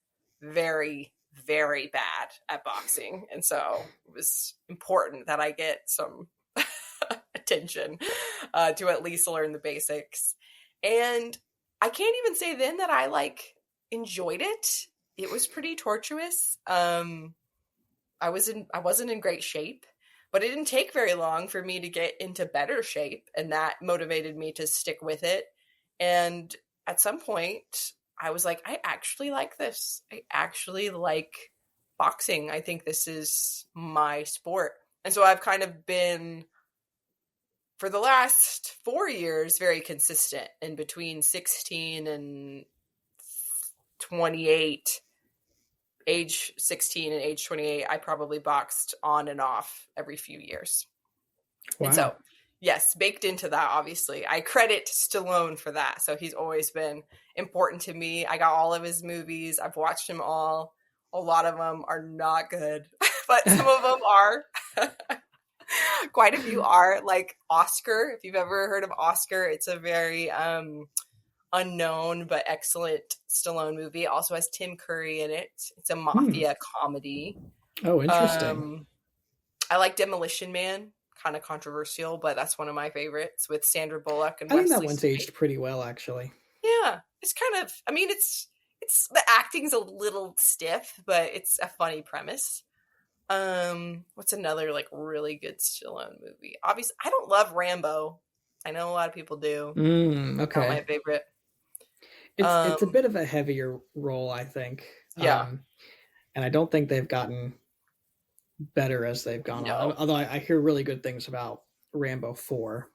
A: very, very bad at boxing. And so it was important that I get some attention to at least learn the basics. And I can't even say then that I like enjoyed it. It was pretty tortuous. I wasn't in great shape, but it didn't take very long for me to get into better shape, and that motivated me to stick with it. And at some point I was like, I actually like this. I actually like boxing. I think this is my sport. And so I've kind of been, for the last 4 years, very consistent in between 16 and 28. Age 16 and age 28, I probably boxed on and off every few years. Wow. And so, yes, baked into that, obviously. I credit Stallone for that. So he's always been important to me. I got all of his movies. I've watched them all. A lot of them are not good, but some of them are. Quite a few are, like Oscar. If you've ever heard of Oscar, it's a very unknown but excellent Stallone movie. It also has Tim Curry in it. It's a mafia comedy.
B: Oh, interesting.
A: I like Demolition Man. Kind of controversial, but that's one of my favorites, with Sandra Bullock and
B: I think
A: Wesley
B: that one's
A: Snipes.
B: aged pretty well, actually.
A: Yeah, it's kind of, I mean, it's the acting's a little stiff, but it's a funny premise. What's another like really good Stallone movie? Obviously, I don't love Rambo. I know a lot of people do.
B: Okay.
A: Not my favorite.
B: It's a bit of a heavier role, I think.
A: Yeah.
B: And I don't think they've gotten better as they've gone on. Although I hear really good things about Rambo 4.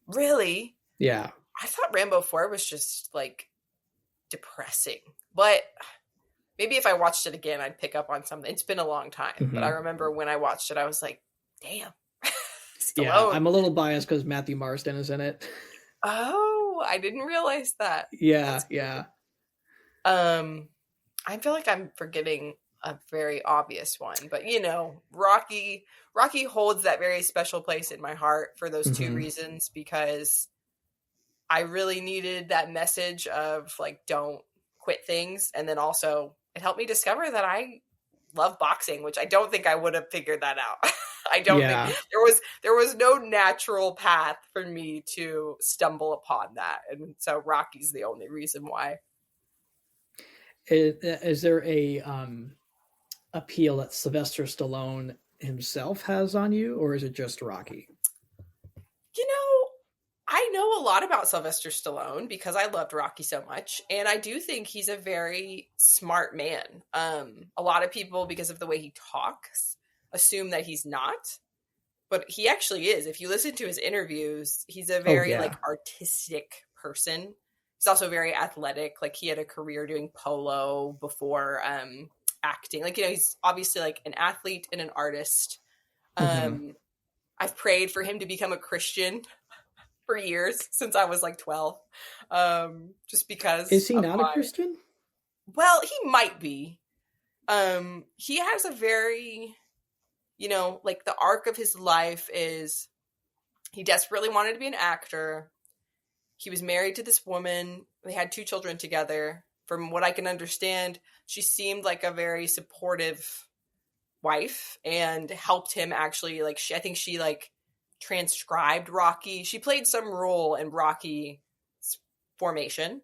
A: Really?
B: Yeah.
A: I thought Rambo 4 was just like depressing. But maybe if I watched it again, I'd pick up on something. It's been a long time. Mm-hmm. But I remember when I watched it, I was like, damn.
B: Yeah, I'm a little biased because Matthew Marsden is in it.
A: Oh, I didn't realize that.
B: Yeah.
A: I feel like I'm forgetting a very obvious one, but you know, Rocky holds that very special place in my heart for those two reasons, because I really needed that message of like, don't quit things. And then also it helped me discover that I love boxing, which I don't think I would have figured that out. I don't think there was no natural path for me to stumble upon that. And so Rocky's the only reason why.
B: Is there a appeal that Sylvester Stallone himself has on you, or is it just Rocky? You
A: know, I know a lot about Sylvester Stallone because I loved Rocky so much, and I do think he's a very smart man. A lot of people, because of the way he talks, assume that he's not, but he actually is. If you listen to his interviews, he's a very like artistic person. He's also very athletic. Like he had a career doing polo before acting. Like, you know, he's obviously like an athlete and an artist. I've prayed for him to become a Christian for years, since I was like 12. Just because.
B: Is he not a Christian?
A: Well, he might be. He has a very, you know, like the arc of his life is he desperately wanted to be an actor. He was married to this woman. They had 2 children together. From what I can understand, she seemed like a very supportive wife and helped him actually, like, I think she like transcribed Rocky. She played some role in Rocky's formation.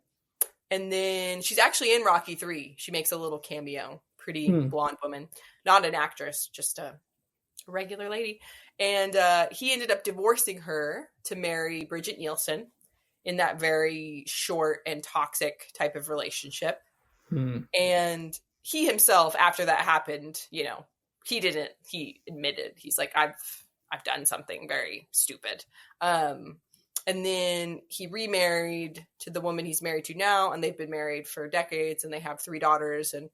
A: And then she's actually in Rocky 3. She makes a little cameo. Pretty blonde woman. Not an actress, just a regular lady. And he ended up divorcing her to marry Bridget Nielsen. in that very short and toxic type of relationship.
B: Hmm.
A: And he himself, after that happened, he admitted, he's like, I've done something very stupid. And then he remarried to the woman he's married to now, and they've been married for decades, and they have 3 daughters. And,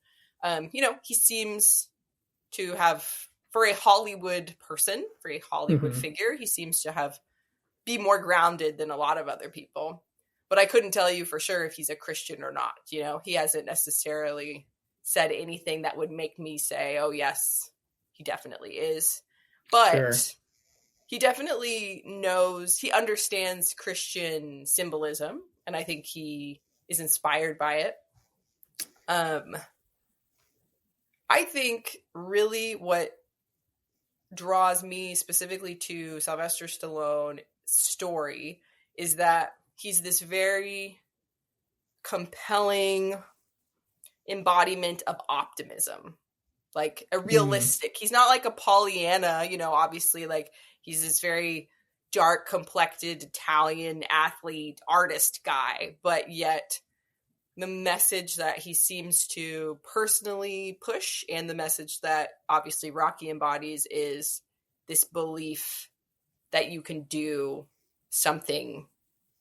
A: he seems to have, for a Hollywood person, for a Hollywood figure, he seems to be more grounded than a lot of other people. But I couldn't tell you for sure if he's a Christian or not. He hasn't necessarily said anything that would make me say, oh, yes, he definitely is. But
B: Sure.
A: he definitely he understands Christian symbolism, and I think he is inspired by it. I think really what draws me specifically to Sylvester Stallone's story is that he's this very compelling embodiment of optimism, like a realistic. He's not like a Pollyanna, obviously, like he's this very dark complected Italian athlete artist guy, but yet the message that he seems to personally push, and the message that obviously Rocky embodies, is this belief that you can do something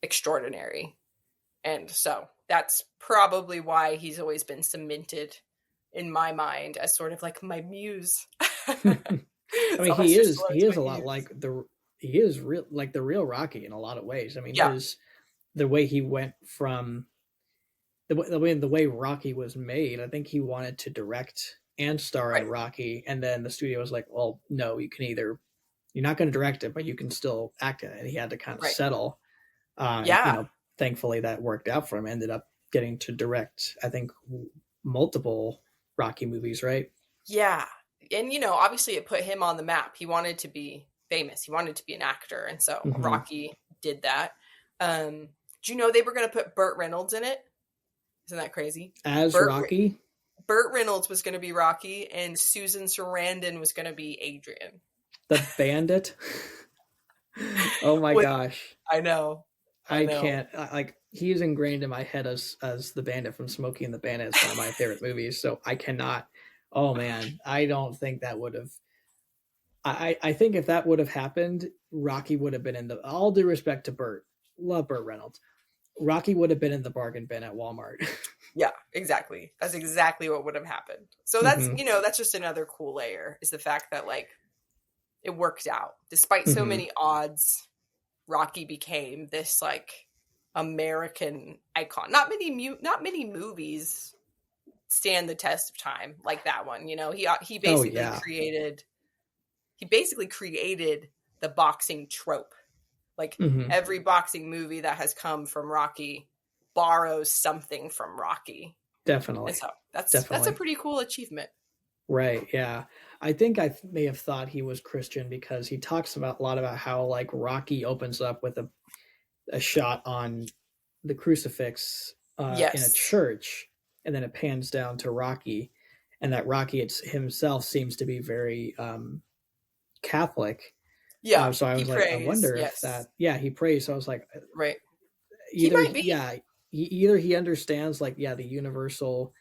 A: extraordinary. And so that's probably why he's always been cemented in my mind as sort of like my muse.
B: I mean, he is a lot like the real Rocky in a lot of ways. I mean, the way he went from the way Rocky was made, I think he wanted to direct and star in Rocky, and then the studio was like, well, no, you're not going to direct it, but you can still act in it. And he had to kind of settle. Thankfully that worked out for him. Ended up getting to direct, I think, multiple Rocky movies, right?
A: Yeah. And, obviously it put him on the map. He wanted to be famous. He wanted to be an actor. And so Rocky did that. Do you know they were going to put Burt Reynolds in it? Isn't that crazy?
B: As Rocky?
A: Burt Reynolds was going to be Rocky, and Susan Sarandon was going to be Adrian.
B: The Bandit? Oh my gosh.
A: I know.
B: I can't, he's ingrained in my head as the Bandit from Smokey and the Bandit. It's one of my favorite movies, so I cannot. Oh man, I don't think that would have. I think if that would have happened, Rocky would have been in all due respect to Burt, love Burt Reynolds, Rocky would have been in the bargain bin at Walmart.
A: Yeah, exactly. That's exactly what would have happened. So that's, that's just another cool layer, is the fact that like it worked out despite so many odds. Rocky became this like American icon. Not many movies stand the test of time like that one. He basically created the boxing trope. Like every boxing movie that has come from Rocky borrows something from Rocky.
B: Definitely.
A: And so that's a pretty cool achievement.
B: Right. Yeah. I think I may have thought he was Christian because he talks a lot about how like Rocky opens up with a shot on the crucifix in a church, and then it pans down to Rocky, and that Rocky himself seems to be very Catholic.
A: Yeah.
B: So I was like, I wonder if that. Yeah, he prays. So I was like,
A: right.
B: Either he understands like the universal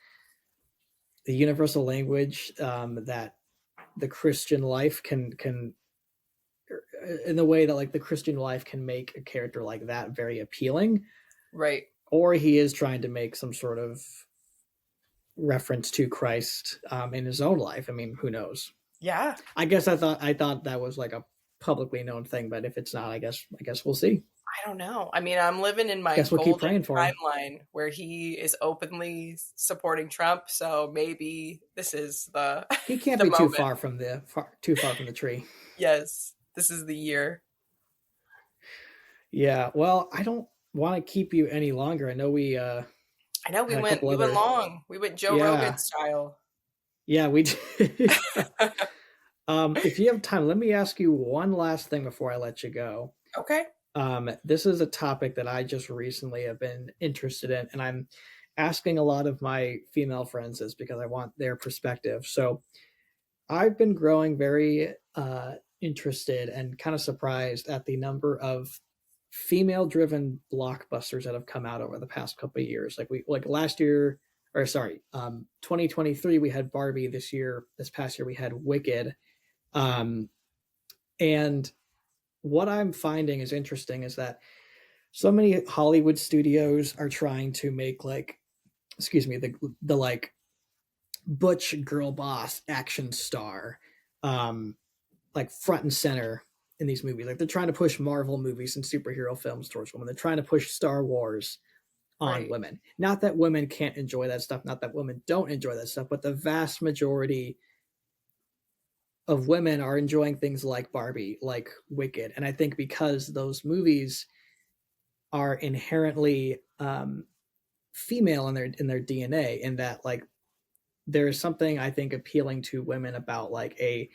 B: language that the Christian life can in the way that like the Christian life can make a character like that very appealing,
A: right?
B: Or he is trying to make some sort of reference to Christ in his own life. I mean, who knows?
A: Yeah,
B: I guess I thought that was like a publicly known thing, but if it's not, I guess we'll see.
A: I don't know. I mean, I'm living in my golden timeline where he is openly supporting Trump, so maybe this is the
B: he can't be too far from the tree.
A: Yes, this is the year.
B: Yeah, well, I don't want to keep you any longer. I know we went
A: long. We went Joe Rogan style.
B: Yeah, we did. If you have time, let me ask you one last thing before I let you go.
A: Okay.
B: This is a topic that I just recently have been interested in, and I'm asking a lot of my female friends this because I want their perspective. So I've been growing very interested and kind of surprised at the number of female driven blockbusters that have come out over the past couple of years. Like last year, or sorry, 2023 we had Barbie. This past year we had Wicked. And what I'm finding is interesting is that so many Hollywood studios are trying to make the like butch girl boss action star, like front and center in these movies. Like they're trying to push Marvel movies and superhero films towards women. They're trying to push Star Wars on women. Not that women can't enjoy that stuff, not that women don't enjoy that stuff, but the vast majority of women are enjoying things like Barbie, like Wicked. And I think because those movies are inherently female in their DNA, in that like there is something I think appealing to women about like a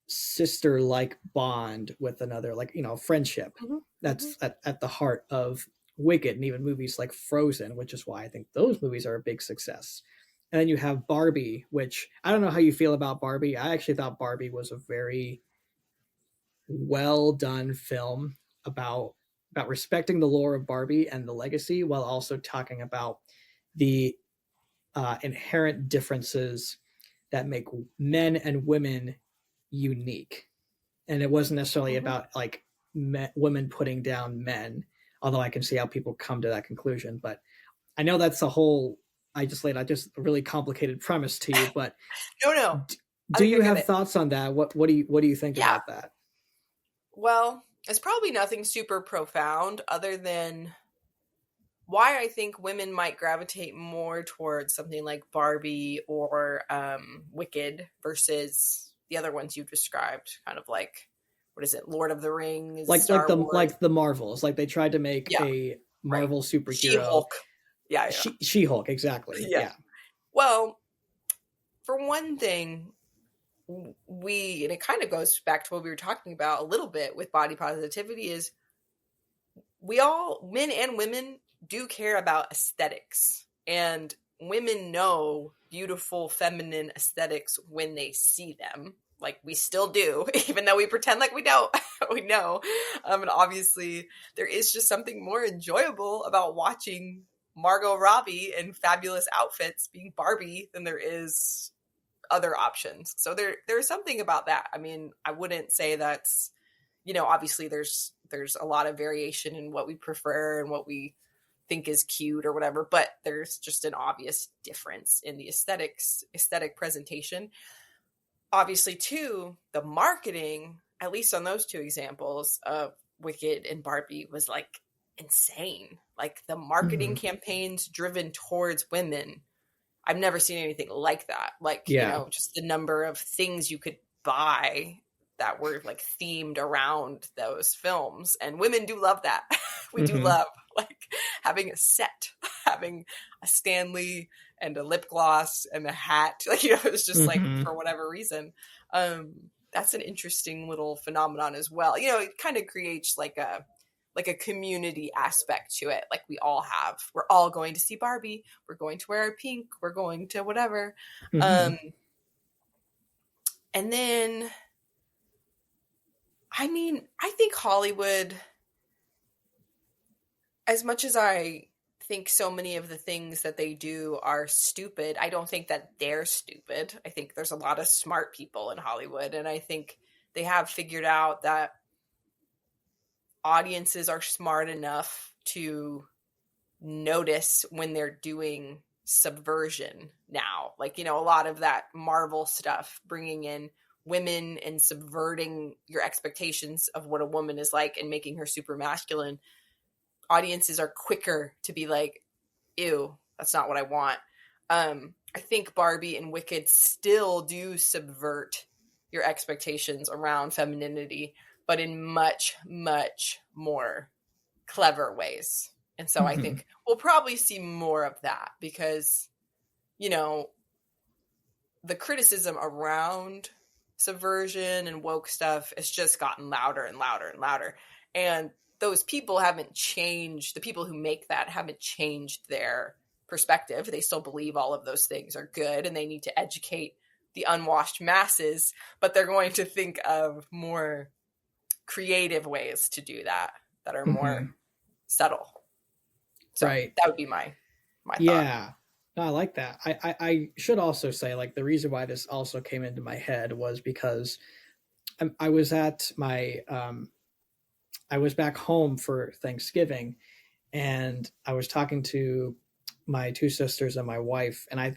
B: sister like bond with another, like, you know, friendship. That's at the heart of Wicked, and even movies like Frozen, which is why I think those movies are a big success. And then you have Barbie, which I don't know how you feel about Barbie. I actually thought Barbie was a very well done film about respecting the lore of Barbie and the legacy, while also talking about the inherent differences that make men and women unique. And it wasn't necessarily about like women putting down men, although I can see how people come to that conclusion. But I know that's a whole, I just laid out just a really complicated premise to you, but
A: no.
B: Do you have thoughts on that? What do you think about that?
A: Well, it's probably nothing super profound other than why I think women might gravitate more towards something like Barbie or Wicked versus the other ones you've described, kind of like, what is it, Lord of the Rings, Star Wars.
B: Like the Marvels, like they tried to make a Marvel superhero.
A: She-Hulk. Yeah.
B: She-Hulk, exactly. Yeah.
A: Well, for one thing, and it kind of goes back to what we were talking about a little bit with body positivity, is we all, men and women, do care about aesthetics, and women know beautiful feminine aesthetics when they see them. Like we still do, even though we pretend like we don't. We know. And obviously there is just something more enjoyable about watching Margot Robbie in fabulous outfits being Barbie than there is other options. So there's something about that. I mean, I wouldn't say that's, you know, obviously there's a lot of variation in what we prefer and what we think is cute or whatever, but there's just an obvious difference in the aesthetic presentation. Obviously too, the marketing, at least on those two examples of Wicked and Barbie, was like insane. Like the marketing campaigns driven towards women, I've never seen anything like that. Like, you know, just the number of things you could buy that were like themed around those films. And women do love that. We do love like having a set, having a Stanley and a lip gloss and a hat. Like, you know, it's just like for whatever reason. That's an interesting little phenomenon as well. You know, it kind of creates like a community aspect to it. Like we all have, we're all going to see Barbie. We're going to wear our pink. We're going to whatever. And then, I mean, I think Hollywood, as much as I think so many of the things that they do are stupid, I don't think that they're stupid. I think there's a lot of smart people in Hollywood, and I think they have figured out that audiences are smart enough to notice when they're doing subversion now. Like, you know, a lot of that Marvel stuff, bringing in women and subverting your expectations of what a woman is like and making her super masculine. Audiences are quicker to be like, ew, that's not what I want. I think Barbie and Wicked still do subvert your expectations around femininity, but in much, much more clever ways. And so I think we'll probably see more of that because, you know, the criticism around subversion and woke stuff has just gotten louder and louder and louder. And those people haven't changed. The people who make that haven't changed their perspective. They still believe all of those things are good and they need to educate the unwashed masses, but they're going to think of more creative ways to do that that are more
B: Mm-hmm.
A: subtle. So
B: Right.
A: that would be my thought.
B: Yeah. No, I like that. I should also say, like, the reason why this also came into my head was because I was at my I was back home for Thanksgiving, and I was talking to my two sisters and my wife, and I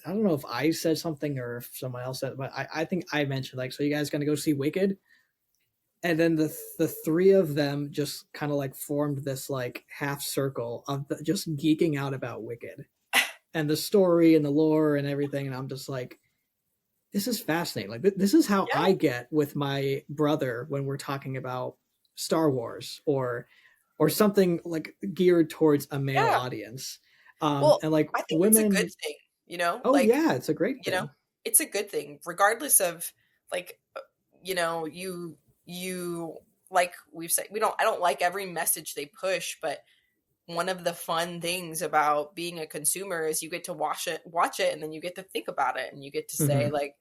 B: don't know if I said something or if someone else said, but I think I mentioned, like, so you guys gonna go see Wicked? And then the three of them just kind of like formed this like half circle of just geeking out about Wicked and the story and the lore and everything, and I'm just like, this is fascinating. Like, this is how
A: Yeah.
B: I get with my brother when we're talking about Star Wars or something like geared towards a male
A: Yeah.
B: audience.
A: Well,
B: And like
A: I think it's a good
B: women,
A: thing,
B: oh
A: like,
B: yeah, it's a great
A: you know,
B: thing.
A: it's a good thing, regardless of like, you like we've said, I don't like every message they push, but one of the fun things about being a consumer is you get to watch it, and then you get to think about it, and you get to say,
B: Mm-hmm.
A: like,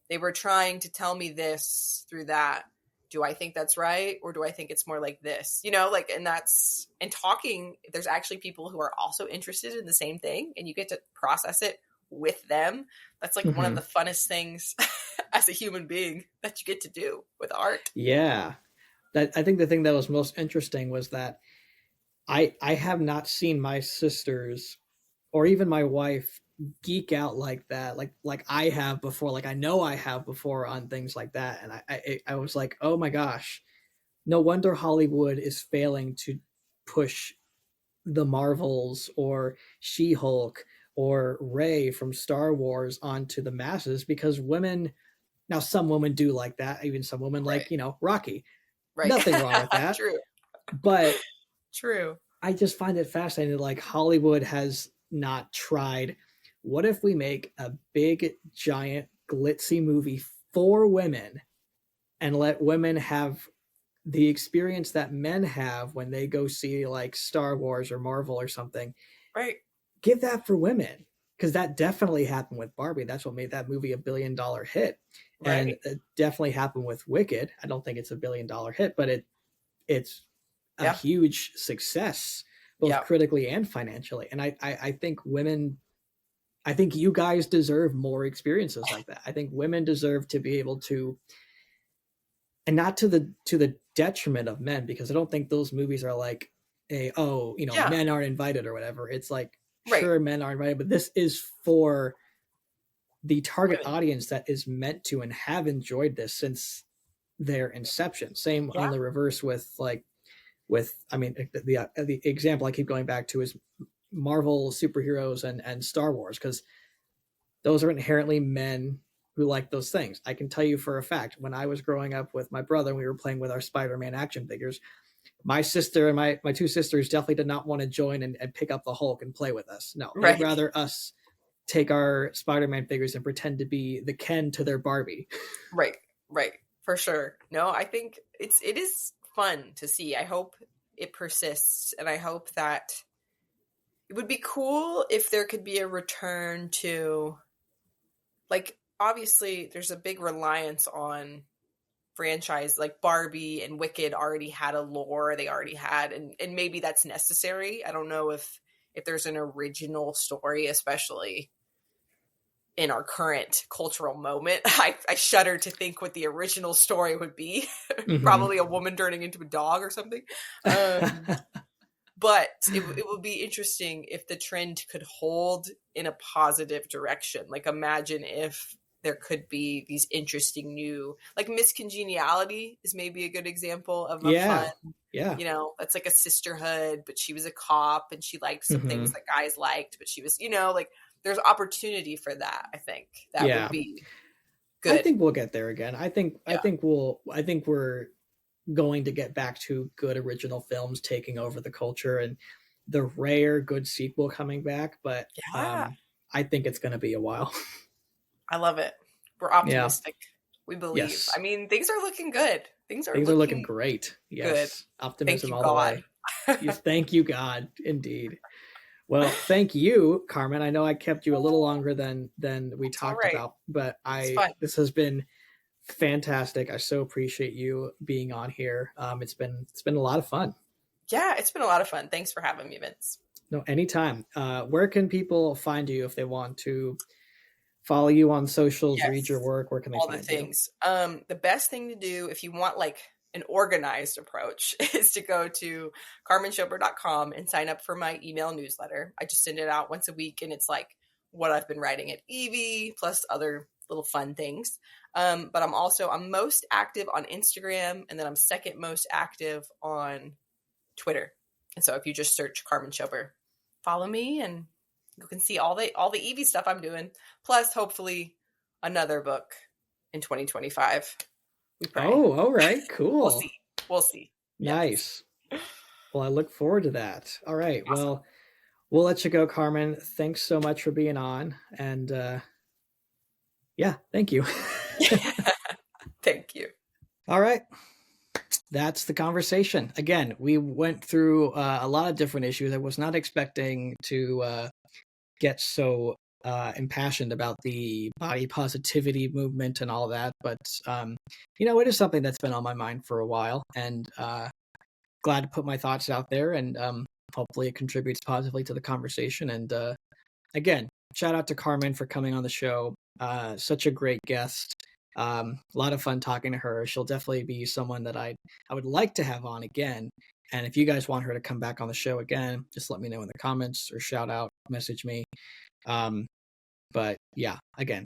A: they were trying to tell me this through that. Do I think that's right, or do I think it's more like this? Like, and talking, there's actually people who are also interested in the same thing, and you get to process it with them. That's like one of
B: Mm-hmm.
A: the funnest things as a human being that you get to do with art.
B: Yeah, that I think the thing that was most interesting was that I have not seen my sisters or even my wife geek out like that, like I have before, like I know I have before on things like that, and I was like, oh my gosh, no wonder Hollywood is failing to push the Marvels or She-Hulk or Rey from Star Wars onto the masses, because women, now some women do like that, even some women
A: Right.
B: like, Rocky,
A: Right.
B: nothing wrong with that,
A: True.
B: but
A: True.
B: I just find it fascinating. Like, Hollywood has not tried. What if we make a big, giant, glitzy movie for women and let women have the experience that men have when they go see like Star Wars or Marvel or something?
A: Right.
B: Give that for women, because that definitely happened with Barbie. That's what made that movie $1 billion hit, and
A: Right.
B: it definitely happened with Wicked. I don't think it's $1 billion hit, but it's a
A: Yeah.
B: huge success both
A: Yeah.
B: critically and financially. And I think women, I think you guys deserve more experiences like that. I think women deserve to be able to, and not to the detriment of men, because I don't think those movies are like
A: Yeah.
B: men aren't invited or whatever. It's like,
A: Right.
B: sure, men are invited, but this is for the target
A: Women.
B: audience that is meant to and have enjoyed this since their inception. Same
A: Yeah.
B: on the reverse with like, I mean, the example I keep going back to is Marvel superheroes and Star Wars, because those are inherently men who like those things. I can tell you for a fact, when I was growing up with my brother and we were playing with our Spider-Man action figures, my sister and my two sisters definitely did not want to join and pick up the Hulk and play with us. No, they'd
A: Right.
B: rather us take our Spider-Man figures and pretend to be the Ken to their Barbie.
A: Right. Right. For sure. No, I think it is fun to see. I hope it persists, and I hope that it would be cool if there could be a return to, like, obviously there's a big reliance on franchise, like Barbie and Wicked already had a lore, they already had, and maybe that's necessary. I don't know if there's an original story, especially in our current cultural moment. I shudder to think what the original story would be.
B: Mm-hmm.
A: Probably a woman turning into a dog or something. Um, but it would be interesting if the trend could hold in a positive direction. Like, imagine if there could be these interesting new, like, Miss Congeniality is maybe a good example of a fun,
B: Yeah. Yeah.
A: that's like a sisterhood, but she was a cop and she liked some
B: Mm-hmm.
A: things that guys liked, but she was, like, there's opportunity for that. I think that would
B: Yeah.
A: be
B: I
A: good.
B: think we'll get there again.
A: Yeah.
B: I think we're going to get back to good original films taking over the culture and the rare good sequel coming back, but
A: Yeah.
B: I think it's going to be a while.
A: I love it. We're
B: Yeah.
A: optimistic. We believe.
B: Yes.
A: I mean, things are looking good. Things are
B: Things are looking
A: looking
B: great.
A: good.
B: Yes.
A: Thank
B: Optimism
A: you,
B: all the
A: God.
B: way. Yes. Thank you, God. Indeed. Well, thank you, Carmen. I know I kept you a little longer than we
A: It's all
B: talked
A: right.
B: about, but
A: It's fun.
B: this has been fantastic. I so appreciate you being on here. It's been a lot of fun.
A: Yeah, it's been a lot of fun. Thanks for having me, Vince.
B: No, anytime. Where can people find you if they want to follow you on socials, read your
A: Yes,
B: work? Where can they
A: all the
B: find you?
A: things. The best thing to do if you want like an organized approach is to go to carmenschober.com and sign up for my email newsletter. I just send it out once a week, and it's like what I've been writing at Evie plus other little fun things. But I'm most active on Instagram, and then I'm second most active on Twitter. And so if you just search Carmen Schober, follow me, and you can see all the Evie stuff I'm doing. Plus, hopefully, another book in 2025. We pray.
B: Oh, all right, cool.
A: We'll see.
B: Nice. Yes. Well, I look forward to that. All right.
A: Awesome.
B: Well, we'll let you go, Carmen. Thanks so much for being on. And yeah, thank you.
A: Thank you.
B: All right. That's the conversation. Again, we went through a lot of different issues. I was not expecting to get so impassioned about the body positivity movement and all that, but it is something that's been on my mind for a while, and glad to put my thoughts out there, and hopefully it contributes positively to the conversation. And again, shout out to Carmen for coming on the show. Such a great guest. A lot of fun talking to her. She'll definitely be someone that I would like to have on again. And if you guys want her to come back on the show again, just let me know in the comments or shout out, message me. But yeah, again,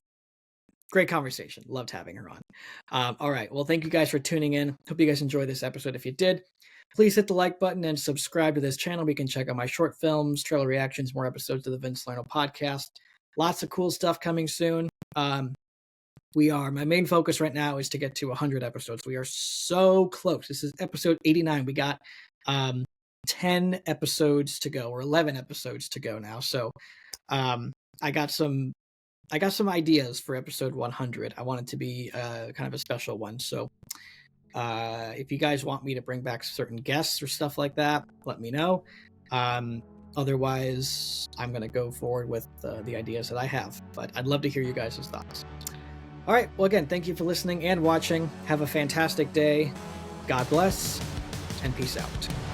B: great conversation. Loved having her on. All right. Well, thank you guys for tuning in. Hope you guys enjoyed this episode. If you did, please hit the like button and subscribe to this channel. We can check out my short films, trailer reactions, more episodes of the Vince Salerno podcast. Lots of cool stuff coming soon. My main focus right now is to get to 100 episodes. We are so close. This is episode 89. We got 10 episodes to go, or 11 episodes to go now. So I got some ideas for episode 100. I want it to be kind of a special one. So if you guys want me to bring back certain guests or stuff like that, let me know. Otherwise, I'm going to go forward with the ideas that I have. But I'd love to hear you guys' thoughts. All right. Well, again, thank you for listening and watching. Have a fantastic day. God bless, and peace out.